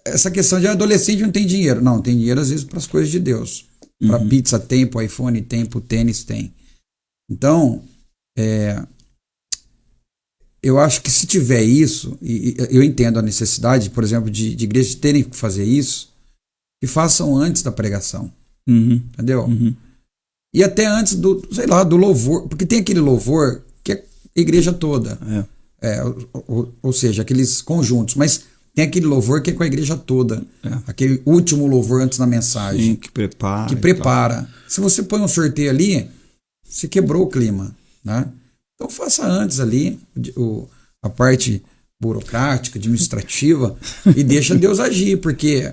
essa questão de adolescente não tem dinheiro. Não, tem dinheiro às vezes para as coisas de Deus. Para pizza tem, para iPhone tem, para tênis tem. Então, eu acho que se tiver isso, e eu entendo a necessidade, por exemplo, de igrejas terem que fazer isso, que façam antes da pregação. Entendeu? E até antes do louvor, porque tem aquele louvor que é a igreja toda. Ou seja, aqueles conjuntos, mas tem aquele louvor que é com a igreja toda. Aquele último louvor antes da mensagem. Sim, que prepara. Que prepara. Se você põe um sorteio ali, você quebrou o clima, né? Então faça antes ali a parte burocrática, administrativa, e deixa Deus agir, porque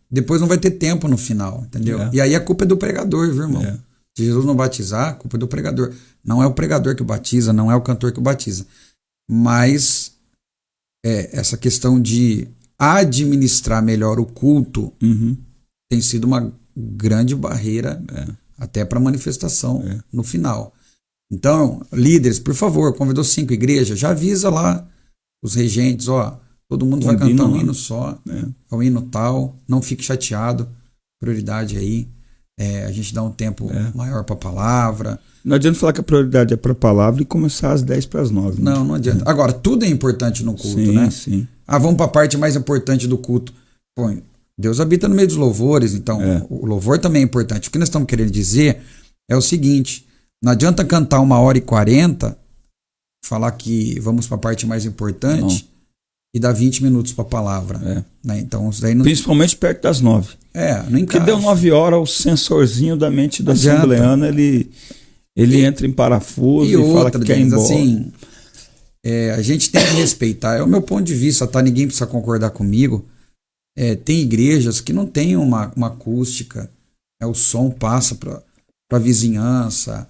depois não vai ter tempo no final, entendeu? E aí a culpa é do pregador, viu, irmão? Se Jesus não batizar, a culpa é do pregador. Não é o pregador que batiza, não é o cantor que batiza. Mas essa questão de administrar melhor o culto tem sido uma grande barreira até para a manifestação no final. Então, líderes, por favor, convidou 5 igrejas, já avisa lá os regentes, todo mundo vai cantar um hino só, é um hino tal, não fique chateado, prioridade aí, a gente dá um tempo maior para a palavra. Não adianta falar que a prioridade é para a palavra e começar às 10:50. Né? Não adianta. Agora, tudo é importante no culto, né? Sim. Vamos para a parte mais importante do culto. Pô, Deus habita no meio dos louvores, então o louvor também é importante. O que nós estamos querendo dizer é o seguinte: não adianta cantar 1h40, falar que vamos para a parte mais importante e dar 20 minutos para a palavra. Né? Então, isso daí não... Principalmente perto das 9. Não encaixa. Porque deu 9 horas, o sensorzinho da mente do assembleano, ele entra em parafuso e fala que quer ir embora. Assim, a gente tem que respeitar. É o meu ponto de vista, tá? Ninguém precisa concordar comigo. Tem igrejas que não tem uma acústica. O som passa para a vizinhança.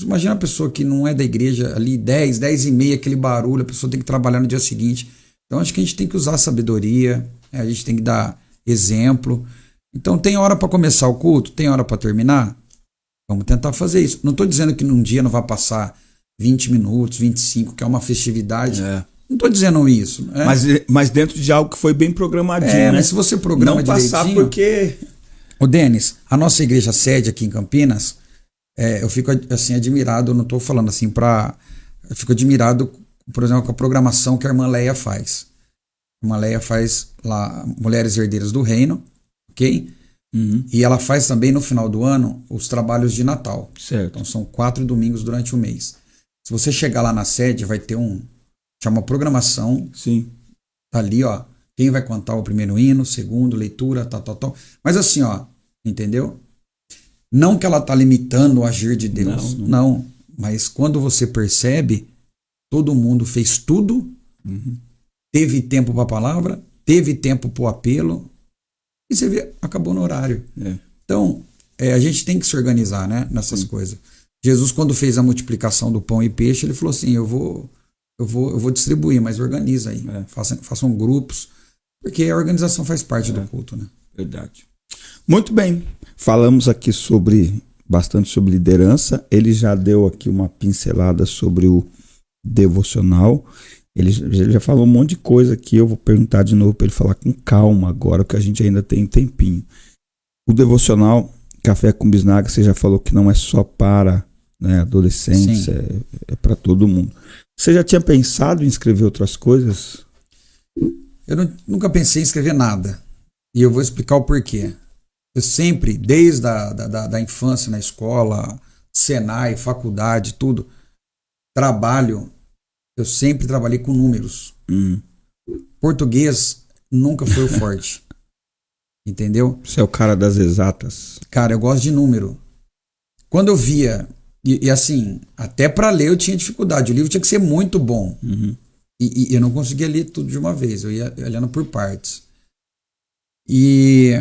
Imagina uma pessoa que não é da igreja ali 10h30, aquele barulho, a pessoa tem que trabalhar no dia seguinte. Então acho que a gente tem que usar sabedoria, a gente tem que dar exemplo. Então tem hora para começar o culto, tem hora para terminar. Vamos tentar fazer isso. Não estou dizendo que num dia não vai passar 20 minutos, 25, que é uma festividade. Não estou dizendo isso. Mas dentro de algo que foi bem programadinho, né? Mas se você programa direitinho... Não passar porque... Ô Denis, a nossa igreja sede aqui em Campinas, eu fico assim admirado, eu não estou falando assim eu fico admirado, por exemplo, com a programação que a irmã Leia faz. A irmã Leia faz lá Mulheres Herdeiras do Reino, ok? E ela faz também no final do ano os trabalhos de Natal. Certo. Então são 4 domingos durante o mês. Se você chegar lá na sede, vai ter chama programação. Sim. Tá ali, quem vai cantar o primeiro hino, segundo, leitura, tal. Mas assim, entendeu? Não que ela tá limitando o agir de Deus. Não. Mas quando você percebe, todo mundo fez tudo, teve tempo para a palavra, teve tempo para o apelo, E você vê, acabou no horário. É. Então, a gente tem que se organizar, né, nessas coisas. Jesus, quando fez a multiplicação do pão e peixe, ele falou assim, eu vou distribuir, mas organiza aí. Façam grupos, porque a organização faz parte do culto, né? Verdade. Muito bem. Falamos aqui bastante sobre liderança. Ele já deu aqui uma pincelada sobre o devocional. Ele já falou um monte de coisa aqui. Eu vou perguntar de novo para ele falar com calma agora, porque a gente ainda tem um tempinho. O devocional Café com Bisnaga, você já falou que não é só para, né, adolescentes, é para todo mundo. Você já tinha pensado em escrever outras coisas? Eu nunca pensei em escrever nada. E eu vou explicar o porquê. Eu sempre, desde da infância na escola, Senai, faculdade, tudo, eu sempre trabalhei com números. Português nunca foi o forte. Entendeu? Você é o cara das exatas. Cara, eu gosto de número. Quando eu via, e assim, até para ler eu tinha dificuldade. O livro tinha que ser muito bom. E eu não conseguia ler tudo de uma vez. Eu ia olhando por partes. E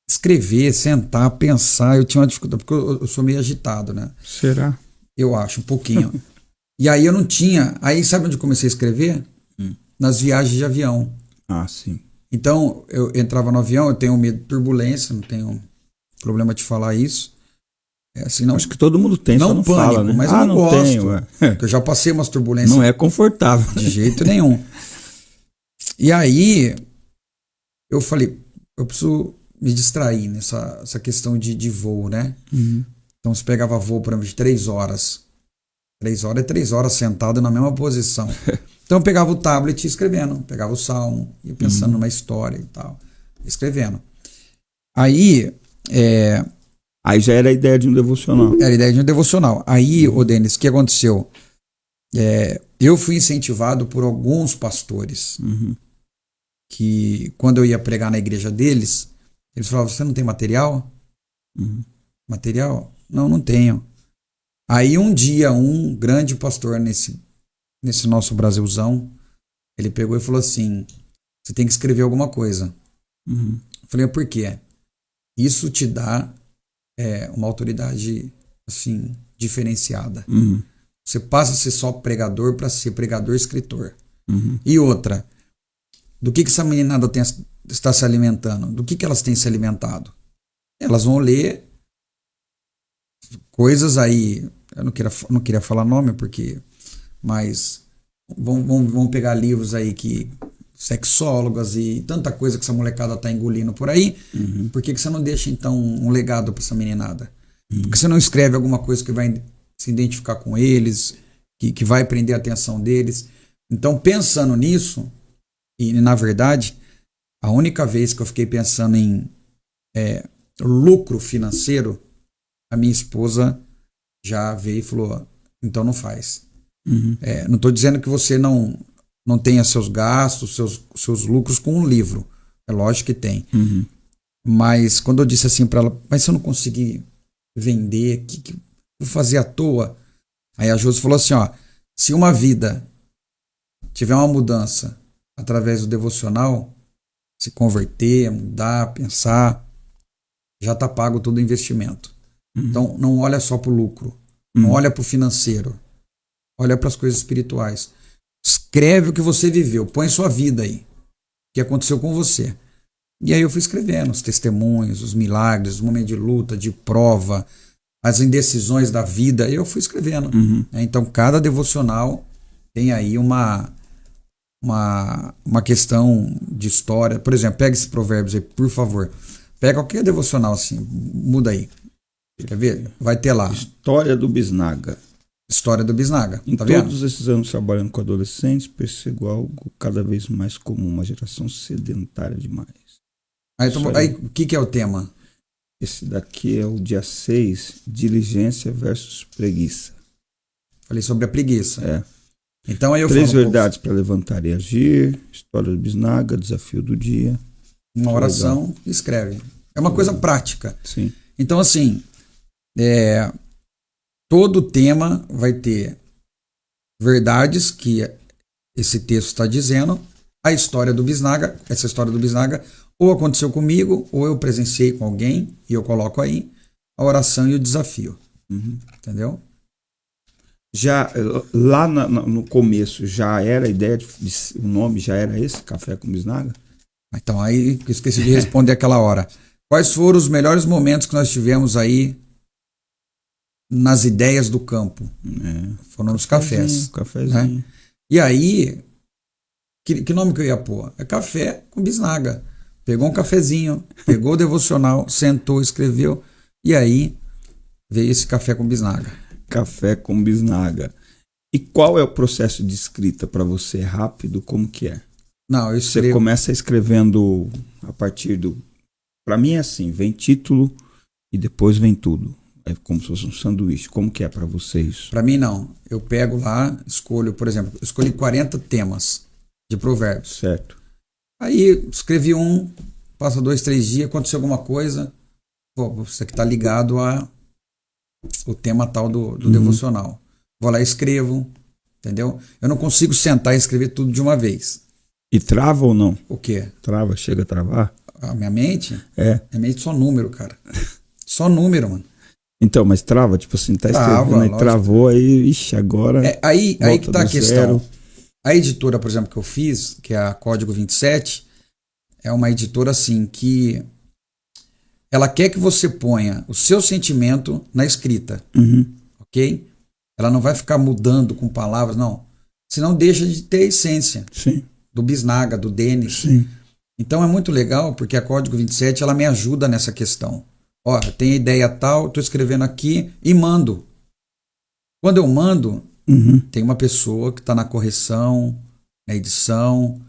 escrever, sentar, pensar, eu tinha uma dificuldade, porque eu sou meio agitado, né? Será? Eu acho, um pouquinho. E aí eu não tinha. Aí sabe onde eu comecei a escrever? Nas viagens de avião. Ah, sim. Então, eu entrava no avião, eu tenho medo de turbulência, não tenho problema de falar isso. Assim, não, acho que todo mundo tem, não só não pânico, fala, né? mas eu não gosto. Tenho, porque eu já passei umas turbulências. Não é confortável. De jeito nenhum. E aí, eu falei, eu preciso me distrair nessa questão de voo, né? Então, você pegava voo, por exemplo, de 3 horas. 3 horas é 3 horas sentado na mesma posição. Então eu pegava o tablet escrevendo, pegava o salmo, ia pensando numa história e tal, escrevendo. Aí já era a ideia de um devocional. Era a ideia de um devocional. Aí, ô Denis, o que aconteceu? Eu fui incentivado por alguns pastores que, quando eu ia pregar na igreja deles, eles falavam, você não tem material? Material? Não tenho. Aí um dia, um grande pastor nesse nosso Brasilzão, ele pegou e falou assim, você tem que escrever alguma coisa. Eu falei, por quê? Isso te dá uma autoridade assim, diferenciada. Você passa a ser só pregador para ser pregador-escritor. E outra, do que essa meninada está se alimentando? Do que elas têm se alimentado? Elas vão ler coisas aí, eu não queria falar nome, mas vão pegar livros aí que sexólogas e tanta coisa que essa molecada tá engolindo por aí. Por que você não deixa então um legado para essa meninada? Por que você não escreve alguma coisa que vai se identificar com eles, que vai prender a atenção deles? Então, pensando nisso, e na verdade, a única vez que eu fiquei pensando em lucro financeiro, a minha esposa já veio e falou, então não faz. Não estou dizendo que você não tenha seus gastos, seus lucros com um livro. É lógico que tem. Mas quando eu disse assim para ela, mas se eu não conseguir vender, o que vou fazer à toa? Aí a Josi falou assim, ó, se uma vida tiver uma mudança através do devocional, se converter, mudar, pensar, já está pago todo o investimento. Então não olha só para o lucro, não olha para o financeiro, olha para as coisas espirituais. Escreve o que você viveu, põe sua vida aí, o que aconteceu com você. E aí eu fui escrevendo os testemunhos, os milagres, os momentos de luta, de prova, as indecisões da vida, eu fui escrevendo. Então cada devocional tem aí uma questão de história. Por exemplo, pega esses provérbios aí, por favor. Pega qualquer devocional assim, muda aí. Quer ver? Vai ter lá. História do Bisnaga. História do Bisnaga. Em tá todos vendo? esses anos trabalhando com adolescentes, percebo algo cada vez mais comum, uma geração sedentária demais. Aí o que é o tema? Esse daqui é o dia 6, diligência versus preguiça. Falei sobre a preguiça. Então aí eu 3 falo verdades para levantar e agir, história do Bisnaga, desafio do dia. Uma oração, escreve. É uma coisa prática. Sim. Então assim, todo tema vai ter verdades que esse texto está dizendo, a história do Bisnaga, essa história do Bisnaga, ou aconteceu comigo, ou eu presenciei com alguém, e eu coloco aí a oração e o desafio. Entendeu? Já lá no começo já era a ideia o nome já era esse, Café com Bisnaga? Então aí eu esqueci de responder aquela hora. Quais foram os melhores momentos que nós tivemos aí nas ideias do campo? Foram nos cafés. Cafezinho. Né? E aí, que nome que eu ia pôr? É Café com Bisnaga. Pegou um cafezinho, pegou o devocional, sentou, escreveu, e aí veio esse Café com Bisnaga. Café com Bisnaga. E qual é o processo de escrita para você? Rápido? Como que é? Não, eu escrevo... Você começa escrevendo a partir do... Para mim é assim, vem título e depois vem tudo. É como se fosse um sanduíche. Como que é para você isso? Para mim não. Eu pego lá, escolho, por exemplo, eu escolhi 40 temas de provérbios. Certo. Aí escrevi passa 2, 3 dias, aconteceu alguma coisa, pô, isso aqui tá ligado a o tema tal do devocional. Vou lá e escrevo, entendeu? Eu não consigo sentar e escrever tudo de uma vez. E trava ou não? O quê? Trava, chega a travar? A minha mente? É. Minha mente é só número, cara. Só número, mano. Então, mas trava, tipo assim, tá escrevendo aí, travou, aí, ixi, agora... Aí que tá a questão. Zero. A editora, por exemplo, que eu fiz, que é a Código 27, é uma editora assim que ela quer que você ponha o seu sentimento na escrita, ok? Ela não vai ficar mudando com palavras, não. Senão deixa de ter a essência. Sim. Do Bisnaga, do Denis. Sim. Então é muito legal, porque a Código 27 ela me ajuda nessa questão. Ó, tem ideia tal, tô escrevendo aqui e mando. Quando eu mando, tem uma pessoa que está na correção, na edição,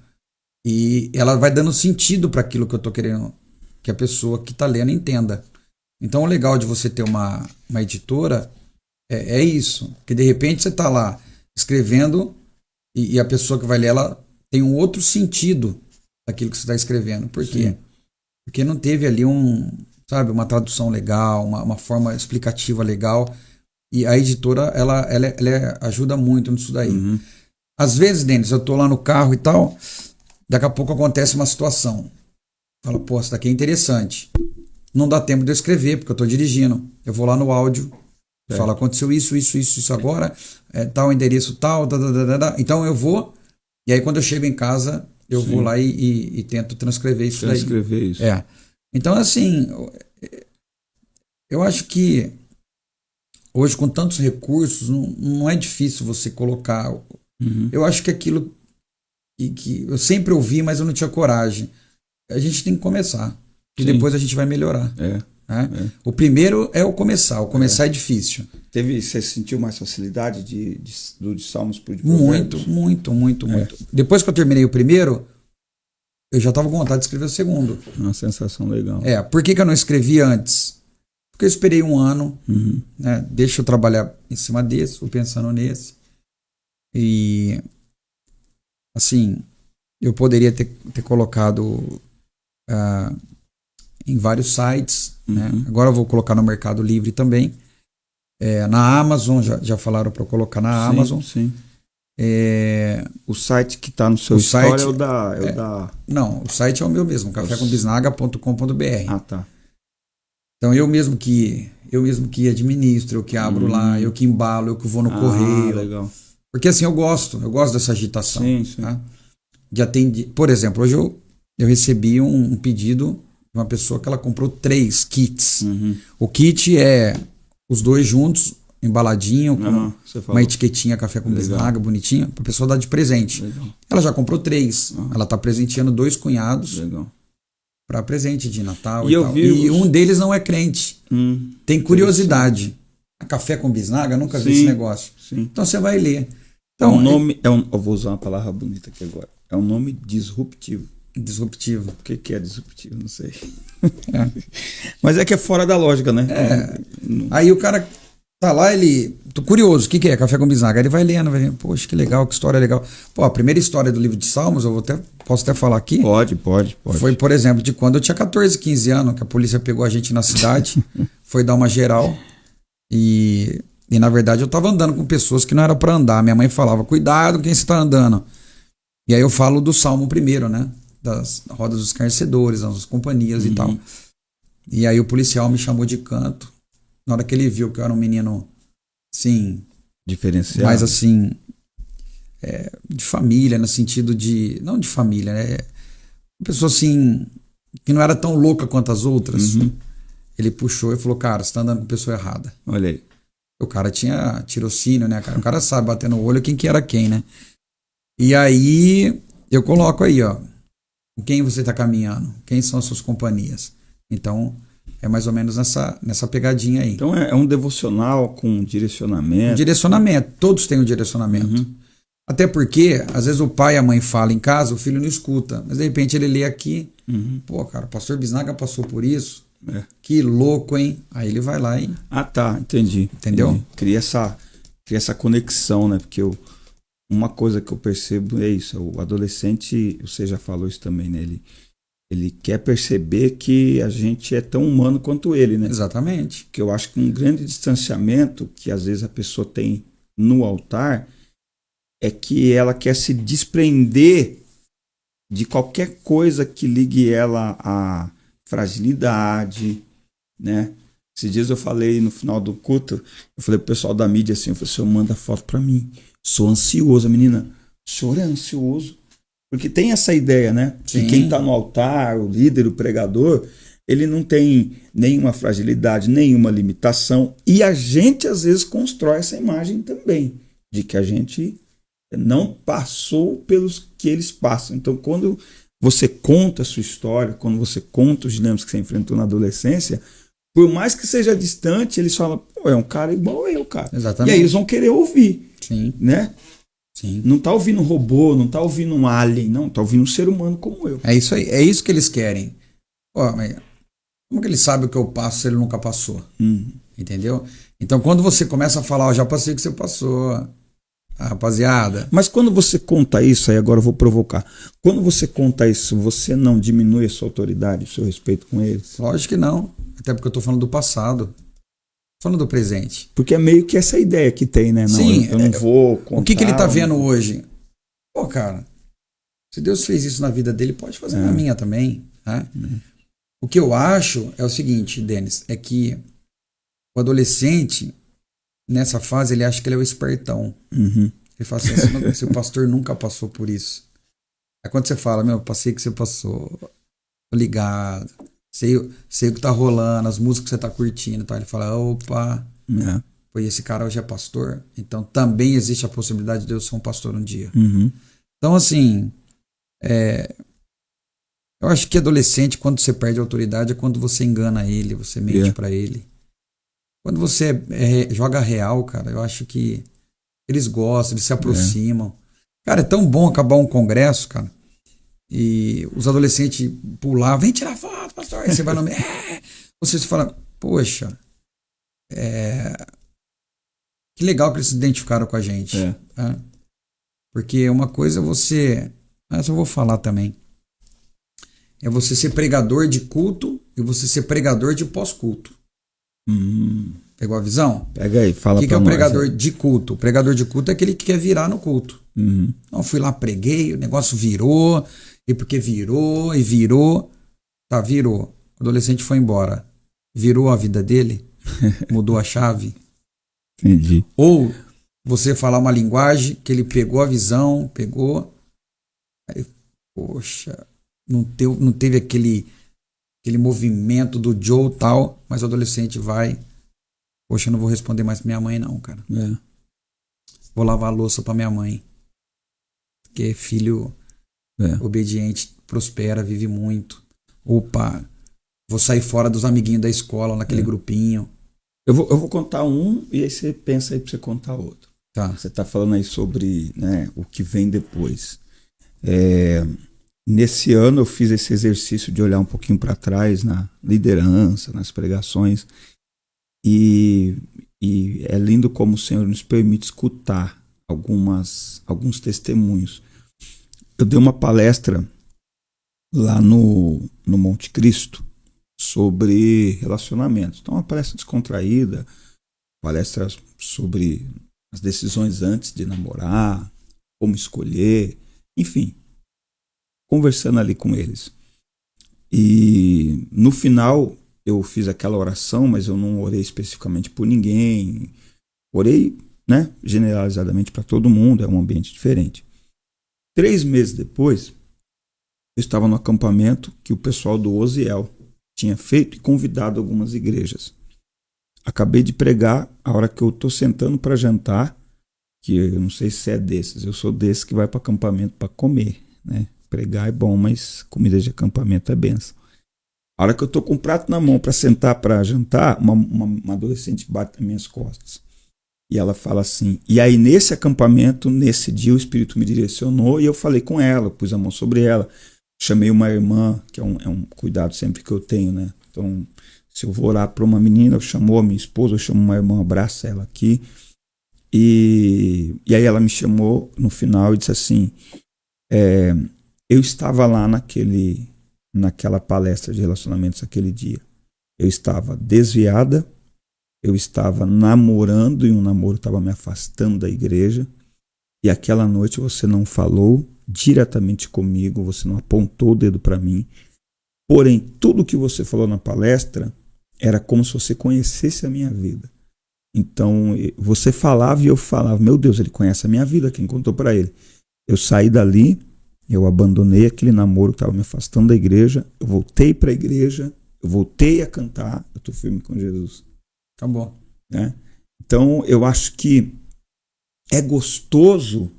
e ela vai dando sentido para aquilo que eu tô querendo que a pessoa que está lendo entenda. Então o legal de você ter uma editora é isso, que de repente você está lá escrevendo e a pessoa que vai ler ela tem um outro sentido daquilo que você está escrevendo. Por quê? Sim. Porque não teve ali uma tradução legal, uma forma explicativa legal. E a editora, ela ajuda muito nisso daí. Às vezes, Denis, eu tô lá no carro e tal, daqui a pouco acontece uma situação. Fala, pô, isso daqui é interessante. Não dá tempo de eu escrever, porque eu tô dirigindo. Eu vou lá no áudio, falo, aconteceu isso agora, tal endereço tal, então eu vou, e aí quando eu chego em casa, eu vou lá e tento transcrever isso daí. Transcrever isso. Então, assim, eu acho que hoje, com tantos recursos, não é difícil você colocar. Eu acho que aquilo que eu sempre ouvi, mas eu não tinha coragem. A gente tem que começar. E depois a gente vai melhorar. O primeiro é o começar. O começar é difícil. Você sentiu mais facilidade de Salmos para o de Provérbios? Muito. Depois que eu terminei o primeiro, eu já estava com vontade de escrever o segundo. Uma sensação legal. Por que eu não escrevi antes? Porque eu esperei um ano, né? Deixa eu trabalhar em cima desse, vou pensando nesse. E, assim, eu poderia ter colocado em vários sites, né? Agora eu vou colocar no Mercado Livre também. Na Amazon, já falaram para eu colocar na Amazon. Sim. O site que está no seu história é o da... Não, o site é o meu mesmo, cafécombisnaga.com.br. Ah, tá. Então eu mesmo que administro, eu que abro lá, eu que embalo, eu que vou no correio. Legal. Porque assim, eu gosto dessa agitação. Sim. Né? De atender. Por exemplo, hoje eu recebi um pedido de uma pessoa que ela comprou 3 kits. O kit é os 2 juntos, embaladinho, com uma etiquetinha Café com Bisnaga, bonitinha, para a pessoa dar de presente. Legal. Ela já comprou 3. Ela está presenteando 2 cunhados. Legal. Para presente de Natal e tal. E um deles não é crente. Tem curiosidade. A Café com Bisnaga, nunca vi esse negócio. Sim. Então você vai ler. Então, eu vou usar uma palavra bonita aqui agora. É um nome disruptivo. Disruptivo. O que é disruptivo? Não sei. Mas é que é fora da lógica, né? Aí o cara tá lá, tô curioso, o que é Café com Bisnaga? Ele vai lendo, poxa, que legal, que história legal. Pô, a primeira história do livro de Salmos, posso até falar aqui? Pode. Foi, por exemplo, de quando eu tinha 14, 15 anos, que a polícia pegou a gente na cidade, foi dar uma geral, e na verdade eu tava andando com pessoas que não era para andar. Minha mãe falava, cuidado quem você tá andando. E aí eu falo do Salmo primeiro, né? das rodas dos escarnecedores, das companhias e tal. E aí o policial me chamou de canto. Na hora que ele viu que eu era um menino, assim, Diferenciado. mais assim, de família, no sentido de... Não de família, né? Uma pessoa assim, que não era tão louca quanto as outras. Ele puxou e falou, cara, você tá andando com a pessoa errada. Olha aí. O cara tinha tirocínio, né, cara? O cara sabe bater no olho quem que era quem, né? E aí eu coloco aí, ó, com quem você tá caminhando? Quem são as suas companhias? Então, é mais ou menos nessa pegadinha aí. Então é um devocional com direcionamento. Direcionamento, todos têm um direcionamento. Até porque, às vezes o pai e a mãe falam em casa, o filho não escuta. Mas de repente ele lê aqui, pô, cara, o pastor Bisnaga passou por isso. Que louco, hein? Aí ele vai lá e... Ah, tá, entendi. Entendeu? Cria essa conexão, né? Porque uma coisa que eu percebo é isso. O adolescente, você já falou isso também, né? Ele quer perceber que a gente é tão humano quanto ele, né? Exatamente. Que eu acho que um grande distanciamento que às vezes a pessoa tem no altar é que ela quer se desprender de qualquer coisa que ligue ela a fragilidade, né? Esses dias eu falei no final do culto, eu falei pro pessoal da mídia assim, eu falei, o senhor manda foto pra mim, sou ansioso. A menina, o senhor é ansioso? Porque tem essa ideia, né? Sim. Que quem tá no altar, o líder, o pregador, ele não tem nenhuma fragilidade, nenhuma limitação, e a gente às vezes constrói essa imagem também, de que a gente não passou pelos que eles passam. Então, quando você conta a sua história, quando você conta os dilemas que você enfrentou na adolescência, por mais que seja distante, eles falam, pô, é um cara igual eu, cara. Exatamente. E aí eles vão querer ouvir, Sim. né? Sim. Não tá ouvindo um robô, não tá ouvindo um alien, não, tá ouvindo um ser humano como eu. É isso aí, é isso que eles querem. Pô, mas como que ele sabe o que eu passo se ele nunca passou? Entendeu? Então, quando você começa a falar, ó, já passei o que você passou, rapaziada. Mas quando você conta isso, aí agora eu vou provocar. Quando você conta isso, você não diminui a sua autoridade, o seu respeito com eles? Lógico que não. Até porque eu tô falando do passado. Tô falando do presente. Porque é meio que essa ideia que tem, né? Não, Sim, eu não vou contar. O que ele tá vendo hoje? Pô, cara, se Deus fez isso na vida dele, pode fazer na minha também. Né? O que eu acho é o seguinte, Denis, é que o adolescente, nessa fase, ele acha que ele é o espertão. Ele fala assim, se o pastor nunca passou por isso. Aí quando você fala, meu, passei que você passou, tô ligado, sei o que tá rolando, as músicas que você tá curtindo, tá? Ele fala, opa, pô, e esse cara hoje é pastor, então também existe a possibilidade de eu ser um pastor um dia. Então, assim, eu acho que adolescente, quando você perde a autoridade, é quando você engana ele, você mente pra ele. Quando você joga real, cara, eu acho que eles gostam, eles se aproximam. Cara, é tão bom acabar um congresso, cara, e os adolescentes pular, vem tirar foto, pastor, aí você vai no meio, você fala, poxa, que legal que eles se identificaram com a gente. Tá? Porque uma coisa é você, essa eu vou falar também, é você ser pregador de culto e você ser pregador de pós-culto. Pegou a visão? Pega aí, fala pra nós. O que é o nós, pregador de culto? O pregador de culto é aquele que quer virar no culto. Não, fui lá, preguei, o negócio virou, e porque virou, e virou. Tá, virou. O adolescente foi embora. Virou a vida dele? Mudou a chave? Entendi. Ou você falar uma linguagem que ele pegou a visão, pegou... Aí, poxa, não teve aquele movimento do Joe tal, mas o adolescente vai... Poxa, eu não vou responder mais pra minha mãe não, cara. Vou lavar a louça pra minha mãe. Porque filho obediente prospera, vive muito. Opa, vou sair fora dos amiguinhos da escola, naquele grupinho. Eu vou contar um e aí você pensa aí pra você contar outro. Tá. Você tá falando aí sobre, né, o que vem depois. Nesse ano eu fiz esse exercício de olhar um pouquinho para trás na liderança, nas pregações, e é lindo como o Senhor nos permite escutar alguns testemunhos. Eu dei uma palestra lá no Monte Cristo sobre relacionamentos. Então, uma palestra descontraída, palestra sobre as decisões antes de namorar, como escolher, enfim. conversando ali com eles. E no final eu fiz aquela oração, mas eu não orei especificamente por ninguém. Orei, né, generalizadamente para todo mundo, é um ambiente diferente. 3 meses depois, eu estava no acampamento que o pessoal do Oziel tinha feito e convidado algumas igrejas. Acabei de pregar, a hora que eu estou sentando para jantar, que eu não sei se é desses, eu sou desse que vai para acampamento para comer, né? Pregar é bom, mas comida de acampamento é benção. A hora que eu estou com o prato na mão para sentar para jantar, uma adolescente bate nas minhas costas. E ela fala assim, e aí nesse acampamento, nesse dia o Espírito me direcionou e eu falei com ela, pus a mão sobre ela, chamei uma irmã, que é um cuidado sempre que eu tenho, né? Então, se eu vou orar para uma menina, eu chamo a minha esposa, eu chamo uma irmã, abraço ela aqui. E aí ela me chamou no final e disse assim, eu estava lá naquela palestra de relacionamentos aquele dia. Eu estava desviada, eu estava namorando e um namoro estava me afastando da igreja. E aquela noite você não falou diretamente comigo, você não apontou o dedo para mim. Porém, tudo que você falou na palestra era como se você conhecesse a minha vida. Então, você falava e eu falava, meu Deus, ele conhece a minha vida, quem contou para ele? Eu saí dali, eu abandonei aquele namoro que estava me afastando da igreja, eu voltei para a igreja, eu voltei a cantar, eu estou firme com Jesus. Tá bom. Né? Então, eu acho que é gostoso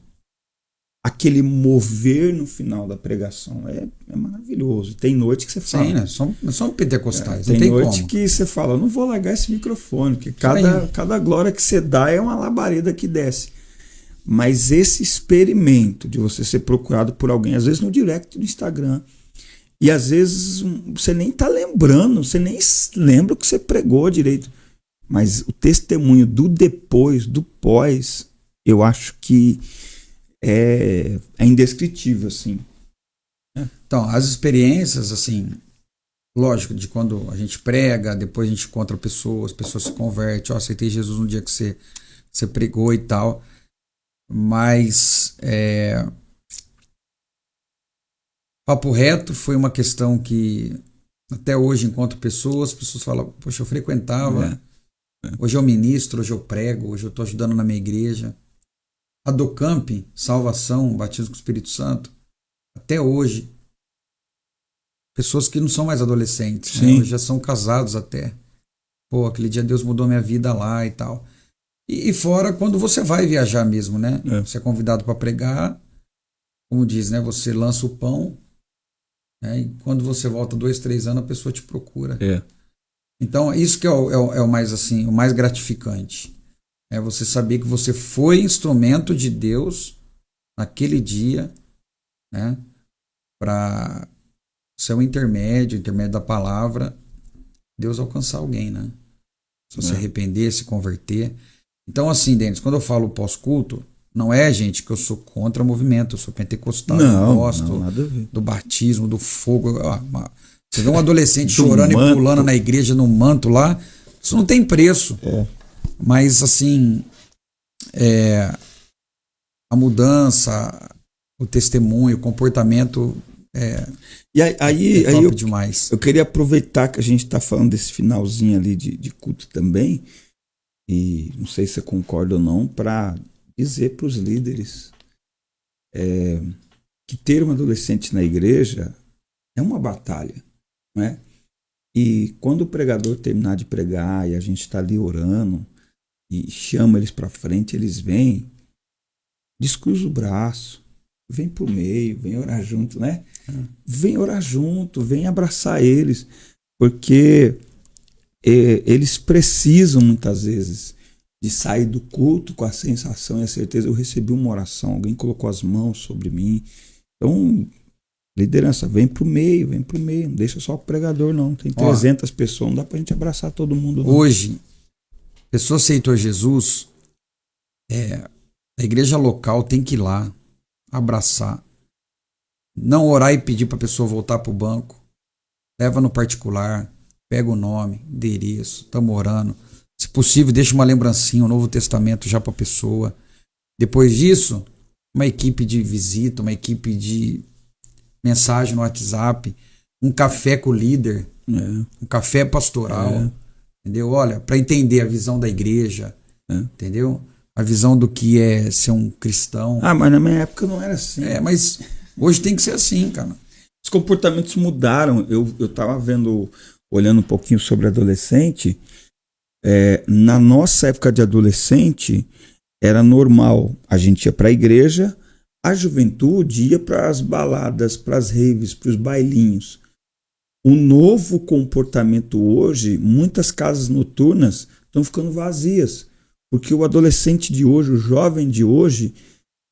aquele mover no final da pregação. É maravilhoso. Tem noite que você fala... Sim, né? São pentecostais, tem não tem noite como. que você fala, eu não vou largar esse microfone, porque cada glória que você dá é uma labareda que desce. Mas esse experimento de você ser procurado por alguém, às vezes no direct do Instagram, e às vezes você nem está lembrando, você nem lembra o que você pregou direito. Mas o testemunho do depois, do pós, eu acho que é indescritível, assim. Então, as experiências, assim, lógico, de quando a gente prega, depois a gente encontra pessoas, pessoas se convertem, aceitei Jesus no dia que você pregou e tal, mas papo reto foi uma questão que até hoje encontro pessoas falam, poxa, eu frequentava, hoje eu ministro, hoje eu prego, hoje eu estou ajudando na minha igreja. A do Camp, salvação, batismo com o Espírito Santo, até hoje, pessoas que não são mais adolescentes, né? Já são casados até. Pô, aquele dia Deus mudou minha vida lá e tal. E fora quando você vai viajar mesmo, né? Você é convidado para pregar, como diz, né? Você lança o pão, né? E quando você volta 2, 3 anos, a pessoa te procura. Então, isso que é o mais assim, o mais gratificante. É você saber que você foi instrumento de Deus naquele dia, né? Para ser um intermédio da palavra, Deus alcançar alguém, né? Se você arrepender, se converter. Então, assim, Denis, quando eu falo pós-culto, não é, gente, que eu sou contra o movimento, eu sou pentecostal, eu gosto do batismo, do fogo. Você vê um adolescente chorando manto. E pulando na igreja no manto lá, isso não tem preço. Mas, assim, a mudança, o testemunho, o comportamento aí top demais. Eu queria aproveitar que a gente está falando desse finalzinho ali de culto também, e não sei se você concorda ou não, para dizer para os líderes que ter um adolescente na igreja é uma batalha, né? E quando o pregador terminar de pregar e a gente está ali orando, e chama eles para frente, eles vêm, descruza o braço, vem pro meio, vem orar junto, né? Vem orar junto, vem abraçar eles, porque eles precisam muitas vezes de sair do culto com a sensação e a certeza, eu recebi uma oração, alguém colocou as mãos sobre mim. Então, liderança, vem pro meio, não deixa só o pregador não, tem 300 pessoas, não dá pra gente abraçar todo mundo não. Hoje, pessoa aceitou Jesus, a igreja local tem que ir lá, abraçar, não orar e pedir para a pessoa voltar para o banco, leva no particular, pega o nome, endereço, estamos orando, se possível deixa uma lembrancinha, um Novo Testamento já para a pessoa. Depois disso, uma equipe de visita, uma equipe de mensagem no WhatsApp, um café com o líder, um café pastoral, entendeu? Olha, para entender a visão da igreja, entendeu? A visão do que é ser um cristão. Mas na minha época não era assim. Mas hoje tem que ser assim, cara. Os comportamentos mudaram. Eu tava olhando um pouquinho sobre adolescente. Na nossa época de adolescente, era normal. A gente ia para a igreja, a juventude ia para as baladas, para as raves, para os bailinhos. O novo comportamento hoje, muitas casas noturnas estão ficando vazias. Porque o adolescente de hoje, o jovem de hoje,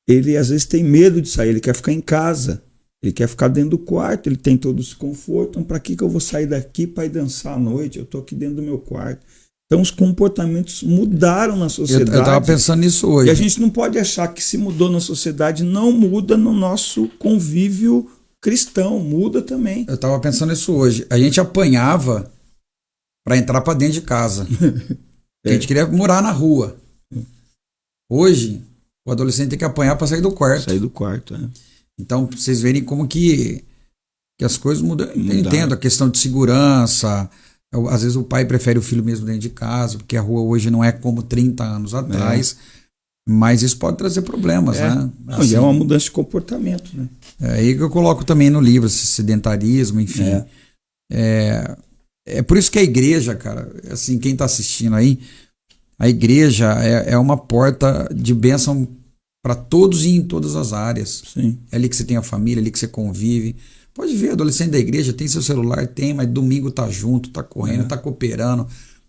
ele às vezes tem medo de sair, ele quer ficar em casa. Ele quer ficar dentro do quarto, ele tem todo esse conforto. Então, para que eu vou sair daqui para ir dançar à noite? Eu estou aqui dentro do meu quarto. Então, os comportamentos mudaram na sociedade. Eu estava pensando nisso hoje. E a gente não pode achar que se mudou na sociedade, não muda no nosso convívio cristão. Muda também. Eu estava pensando nisso hoje. A gente apanhava para entrar para dentro de casa. A gente queria morar na rua. Hoje, o adolescente tem que apanhar para sair do quarto. Sair do quarto, Então, pra vocês verem como que as coisas mudam. Eu entendo a questão de segurança. Às vezes o pai prefere o filho mesmo dentro de casa, porque a rua hoje não é como 30 anos atrás. Mas isso pode trazer problemas, né? Assim, e é uma mudança de comportamento, né? É aí que eu coloco também no livro, esse sedentarismo, enfim. É por isso que a igreja, cara, assim, quem tá assistindo aí, a igreja é uma porta de bênção para todos e em todas as áreas. Sim. É ali que você tem a família, é ali que você convive. Pode ver, adolescente da igreja tem seu celular, tem, mas domingo tá junto, tá correndo, tá cooperando,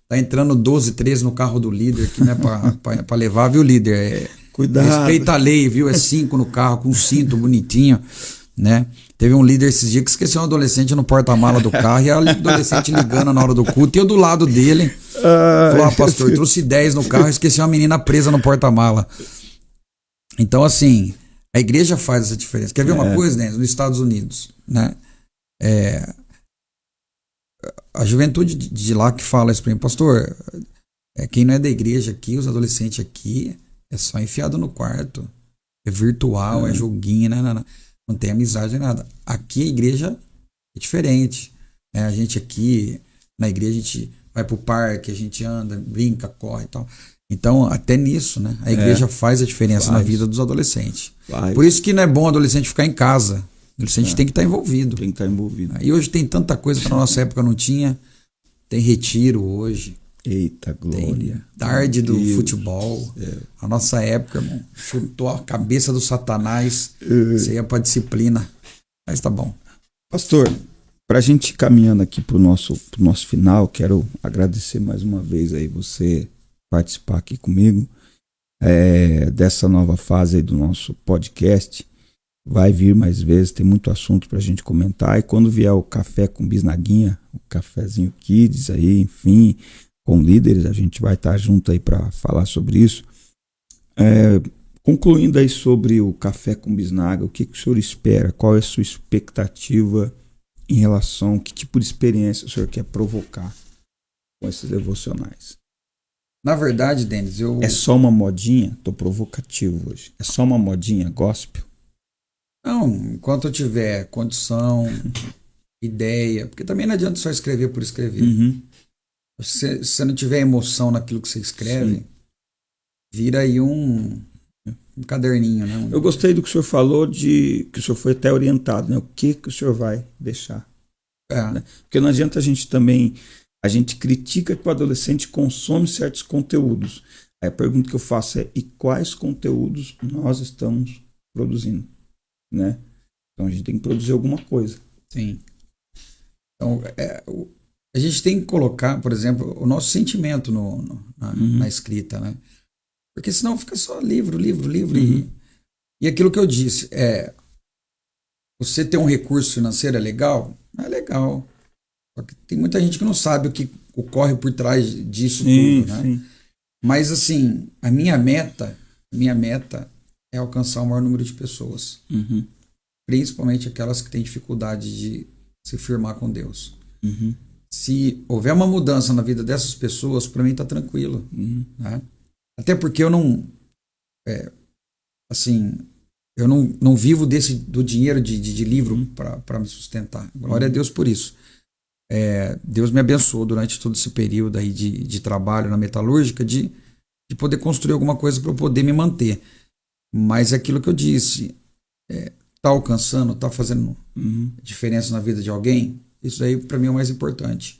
tá entrando 12, 13 no carro do líder, que não é pra levar, viu, líder? Cuidado. Respeita a lei, viu? É 5 no carro, com um cinto bonitinho, né? Teve um líder esses dias que esqueceu um adolescente no porta-mala do carro e a adolescente ligando na hora do culto, e eu do lado dele. Falou, pastor, trouxe 10 no carro e esqueci uma menina presa no porta-mala. Então, assim, a igreja faz essa diferença. Quer ver uma coisa, né? Nos Estados Unidos, né? A juventude de lá que fala isso para mim, pastor, quem não é da igreja aqui, os adolescentes aqui, é só enfiado no quarto. É virtual, é joguinho, né? Não tem amizade nem nada. Aqui a igreja é diferente, né? A gente aqui, na igreja, a gente vai pro parque, a gente anda, brinca, corre e tal. Então, até nisso, né? A igreja faz a diferença na vida dos adolescentes. Por isso que não é bom o adolescente ficar em casa. O adolescente tem que estar envolvido. Tem que estar envolvido. E hoje tem tanta coisa que na nossa época não tinha. Tem retiro hoje. Eita glória. Tem tarde do futebol. A nossa época, irmão, chutou a cabeça do Satanás. Você ia pra disciplina. Mas tá bom. Pastor, pra gente ir caminhando aqui pro nosso final, quero agradecer mais uma vez aí você participar aqui comigo dessa nova fase aí do nosso podcast. Vai vir mais vezes, tem muito assunto pra gente comentar, e quando vier o Café com Bisnaguinha, o Cafezinho Kids aí, enfim, com líderes, a gente vai estar junto aí para falar sobre isso. Concluindo aí sobre o Café com Bisnaga, o que o senhor espera? Qual é a sua expectativa em relação, que tipo de experiência o senhor quer provocar com esses devocionais? Na verdade, Denis, É só uma modinha? Tô provocativo hoje. É só uma modinha gospel? Não, enquanto eu tiver condição, ideia, porque também não adianta só escrever por escrever. Se você não tiver emoção naquilo que você escreve, vira aí um caderninho, né? Eu gostei do que o senhor falou, que o senhor foi até orientado, né? O que o senhor vai deixar? Né? Porque não adianta a gente também... A gente critica que o adolescente consome certos conteúdos. Aí a pergunta que eu faço e quais conteúdos nós estamos produzindo? Né? Então a gente tem que produzir alguma coisa. Sim. Então, a gente tem que colocar, por exemplo, o nosso sentimento na escrita, né? Porque senão fica só livro. E aquilo que eu disse, você ter um recurso financeiro é legal? É legal. Só que tem muita gente que não sabe o que ocorre por trás disso tudo, né? Sim. Mas assim, a minha meta é alcançar o maior número de pessoas. Principalmente aquelas que têm dificuldade de se firmar com Deus. Se houver uma mudança na vida dessas pessoas, para mim tá tranquilo. Né? Até porque eu não... assim, eu não vivo do dinheiro de livro para me sustentar. Glória a Deus por isso. Deus me abençoou durante todo esse período aí de trabalho na metalúrgica de poder construir alguma coisa para eu poder me manter. Mas é aquilo que eu disse, tá alcançando, tá fazendo diferença na vida de alguém, isso aí para mim é o mais importante.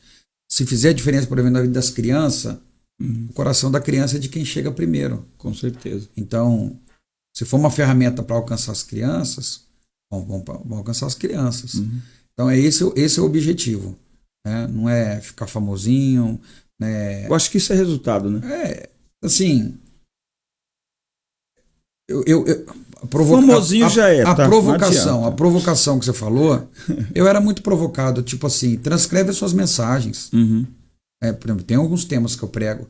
Se fizer diferença, por exemplo, na vida das crianças, o coração da criança é de quem chega primeiro. Com certeza. Então, se for uma ferramenta para alcançar as crianças, vamos alcançar as crianças. Então, esse é o objetivo. Né? Não é ficar famosinho. Né? Eu acho que isso é resultado, né? Assim... Famosinho já é, a tá? provocação que você falou, eu era muito provocado, tipo assim, transcreve as suas mensagens. Por exemplo, tem alguns temas que eu prego,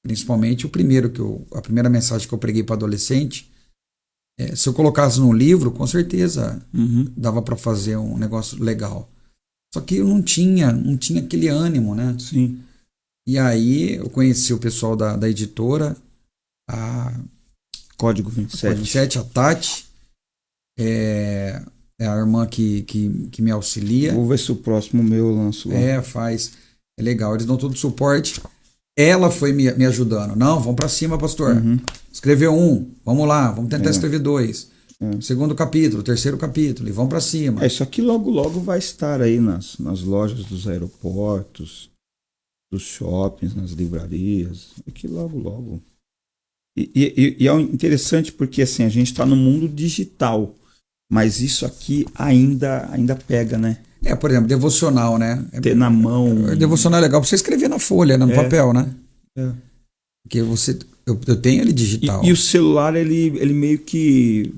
principalmente a primeira mensagem que eu preguei para adolescente, se eu colocasse num livro, com certeza dava para fazer um negócio legal. Só que eu não tinha aquele ânimo, né? Sim. E aí eu conheci o pessoal da editora, a Código 27, a Tati, é a irmã que me auxilia. Vou ver se o próximo meu eu lanço lá. Faz. É legal, eles dão todo o suporte. Ela foi me ajudando. Não, vamos pra cima, pastor. Escreveu 1, vamos lá, vamos tentar escrever 2. Segundo capítulo, terceiro capítulo, e vamos pra cima. Isso aqui logo vai estar aí nas lojas dos aeroportos, dos shoppings, nas livrarias. Aqui logo. E é interessante porque assim, a gente está no mundo digital, mas isso aqui ainda pega, né? Por exemplo, devocional, né? Ter na mão. Devocional é legal para você escrever na folha, né? No papel, né? Porque eu tenho ele digital. E o celular, ele meio que...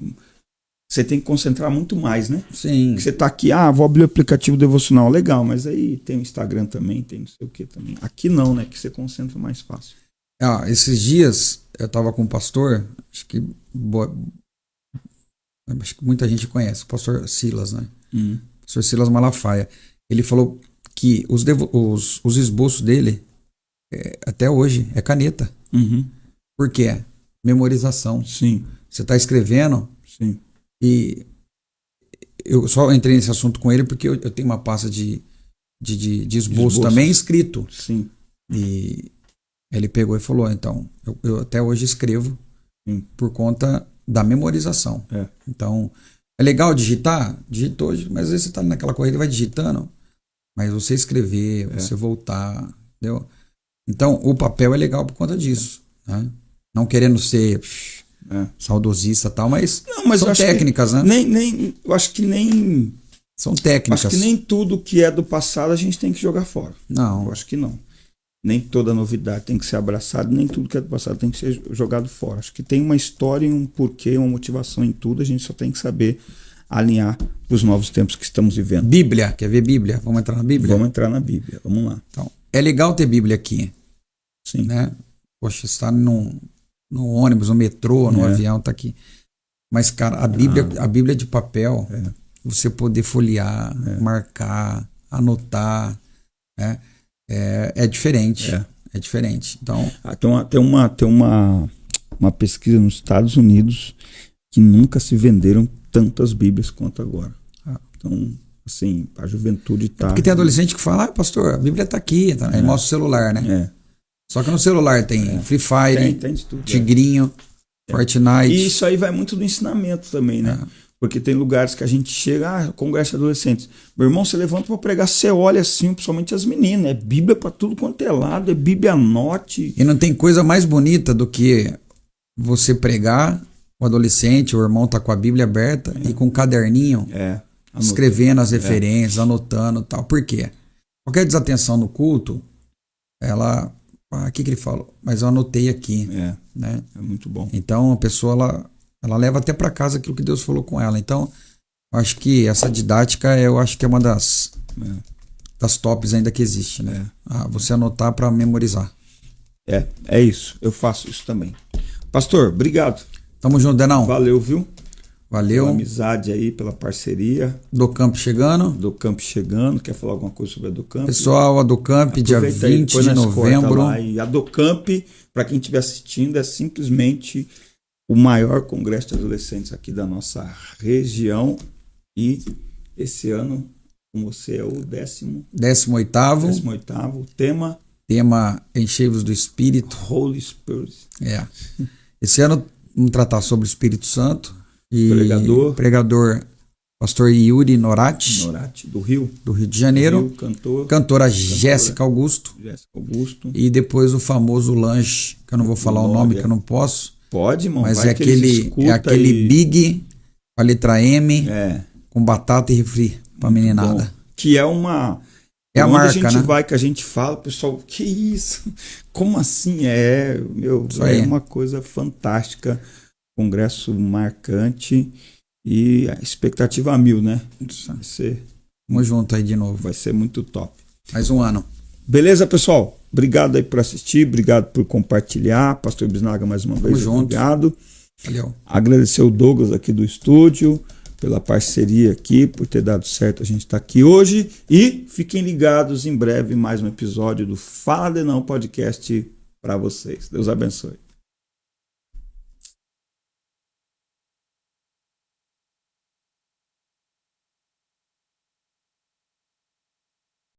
Você tem que concentrar muito mais, né? Sim. Você tá aqui, vou abrir o aplicativo devocional, legal, mas aí tem o Instagram também, tem não sei o que também. Aqui não, né? Que você concentra mais fácil. Esses dias eu tava com um pastor, acho que muita gente conhece, o pastor Silas, né? O pastor Silas Malafaia. Ele falou que os esboços dele, até hoje, é caneta. Por quê? Memorização. Sim. Você tá escrevendo. Sim. E eu só entrei nesse assunto com ele porque eu tenho uma pasta de esboço também escrito. Sim. E ele pegou e falou, então, eu até hoje escrevo por conta da memorização. Então, é legal digitar? Digitou, mas às vezes você tá naquela corrida e vai digitando. Mas você escrever, você voltar, entendeu? Então, o papel é legal por conta disso. Né? Não querendo ser saudosista e tal, mas são técnicas, né? Eu acho que nem... São técnicas. Acho que nem tudo que é do passado a gente tem que jogar fora. Não. Eu acho que não. Nem toda novidade tem que ser abraçada, nem tudo que é do passado tem que ser jogado fora. Acho que tem uma história, um porquê, uma motivação em tudo, a gente só tem que saber alinhar para os novos tempos que estamos vivendo. Bíblia, quer ver Bíblia? Vamos entrar na Bíblia? Vamos entrar na Bíblia, vamos lá. Então, é legal ter Bíblia aqui. Sim. Né? Poxa, você está no ônibus, no metrô, no avião, tá aqui. Mas, cara, a Bíblia de papel, você poder folhear, marcar, anotar, né? É diferente. É diferente. Então, tem uma pesquisa nos Estados Unidos que nunca se venderam tantas Bíblias quanto agora. Então, assim, a juventude tá... Porque tem adolescente que fala, pastor, a Bíblia tá aqui, tá? Aí mostra o celular, né? Só que no celular tem Free Fire, tem tudo, Tigrinho, Fortnite. E isso aí vai muito do ensinamento também, né? Porque tem lugares que a gente chega, congresso de adolescentes. Meu irmão, você levanta para pregar, você olha assim, principalmente as meninas. É Bíblia para tudo quanto é lado, é Bíblia anote. E não tem coisa mais bonita do que você pregar, o adolescente, o irmão tá com a Bíblia aberta e com um caderninho, escrevendo as referências, anotando e tal. Por quê? Qualquer desatenção no culto, o que ele falou? Mas eu anotei aqui. Né? É muito bom. Então a pessoa, ela leva até para casa aquilo que Deus falou com ela. Então, eu acho que essa didática, eu acho que é uma das tops ainda que existe, né? Você anotar para memorizar. É isso. Eu faço isso também. Pastor, obrigado. Tamo junto, Denão. Valeu, viu? Valeu. Pela amizade aí, pela parceria. Do Camp chegando. Do Camp chegando. Quer falar alguma coisa sobre a Do Camp? Pessoal, a Do Camp, dia 20 de novembro. E a Do Camp, para quem estiver assistindo, é simplesmente o maior congresso de adolescentes aqui da nossa região. E esse ano, com você, é o 18º. Tema Enchei-vos do Espírito. Holy Spirit. Esse ano vamos tratar sobre o Espírito Santo. E pregador pastor Yuri Norati, do Rio de Janeiro. Cantora Jéssica Augusto. E depois o famoso lanche, que eu não vou falar o nome, que eu não posso. Pode, irmão. Mas é aquele Big, com a letra M, com batata e refri pra meninada. Bom. Que é uma... É a marca, a gente né? vai, que a gente fala, pessoal, que isso? Como assim? É uma coisa fantástica. Congresso marcante e a expectativa a 1000, né? Vamos junto aí de novo. Vai ser muito top. Mais um ano. Beleza, pessoal? Obrigado aí por assistir, obrigado por compartilhar. Pastor Bisnaga, mais uma vez, obrigado. Valeu. Agradecer o Douglas aqui do estúdio pela parceria aqui, por ter dado certo a gente estar aqui hoje. E fiquem ligados, em breve mais um episódio do Fala de Não Podcast para vocês. Deus abençoe.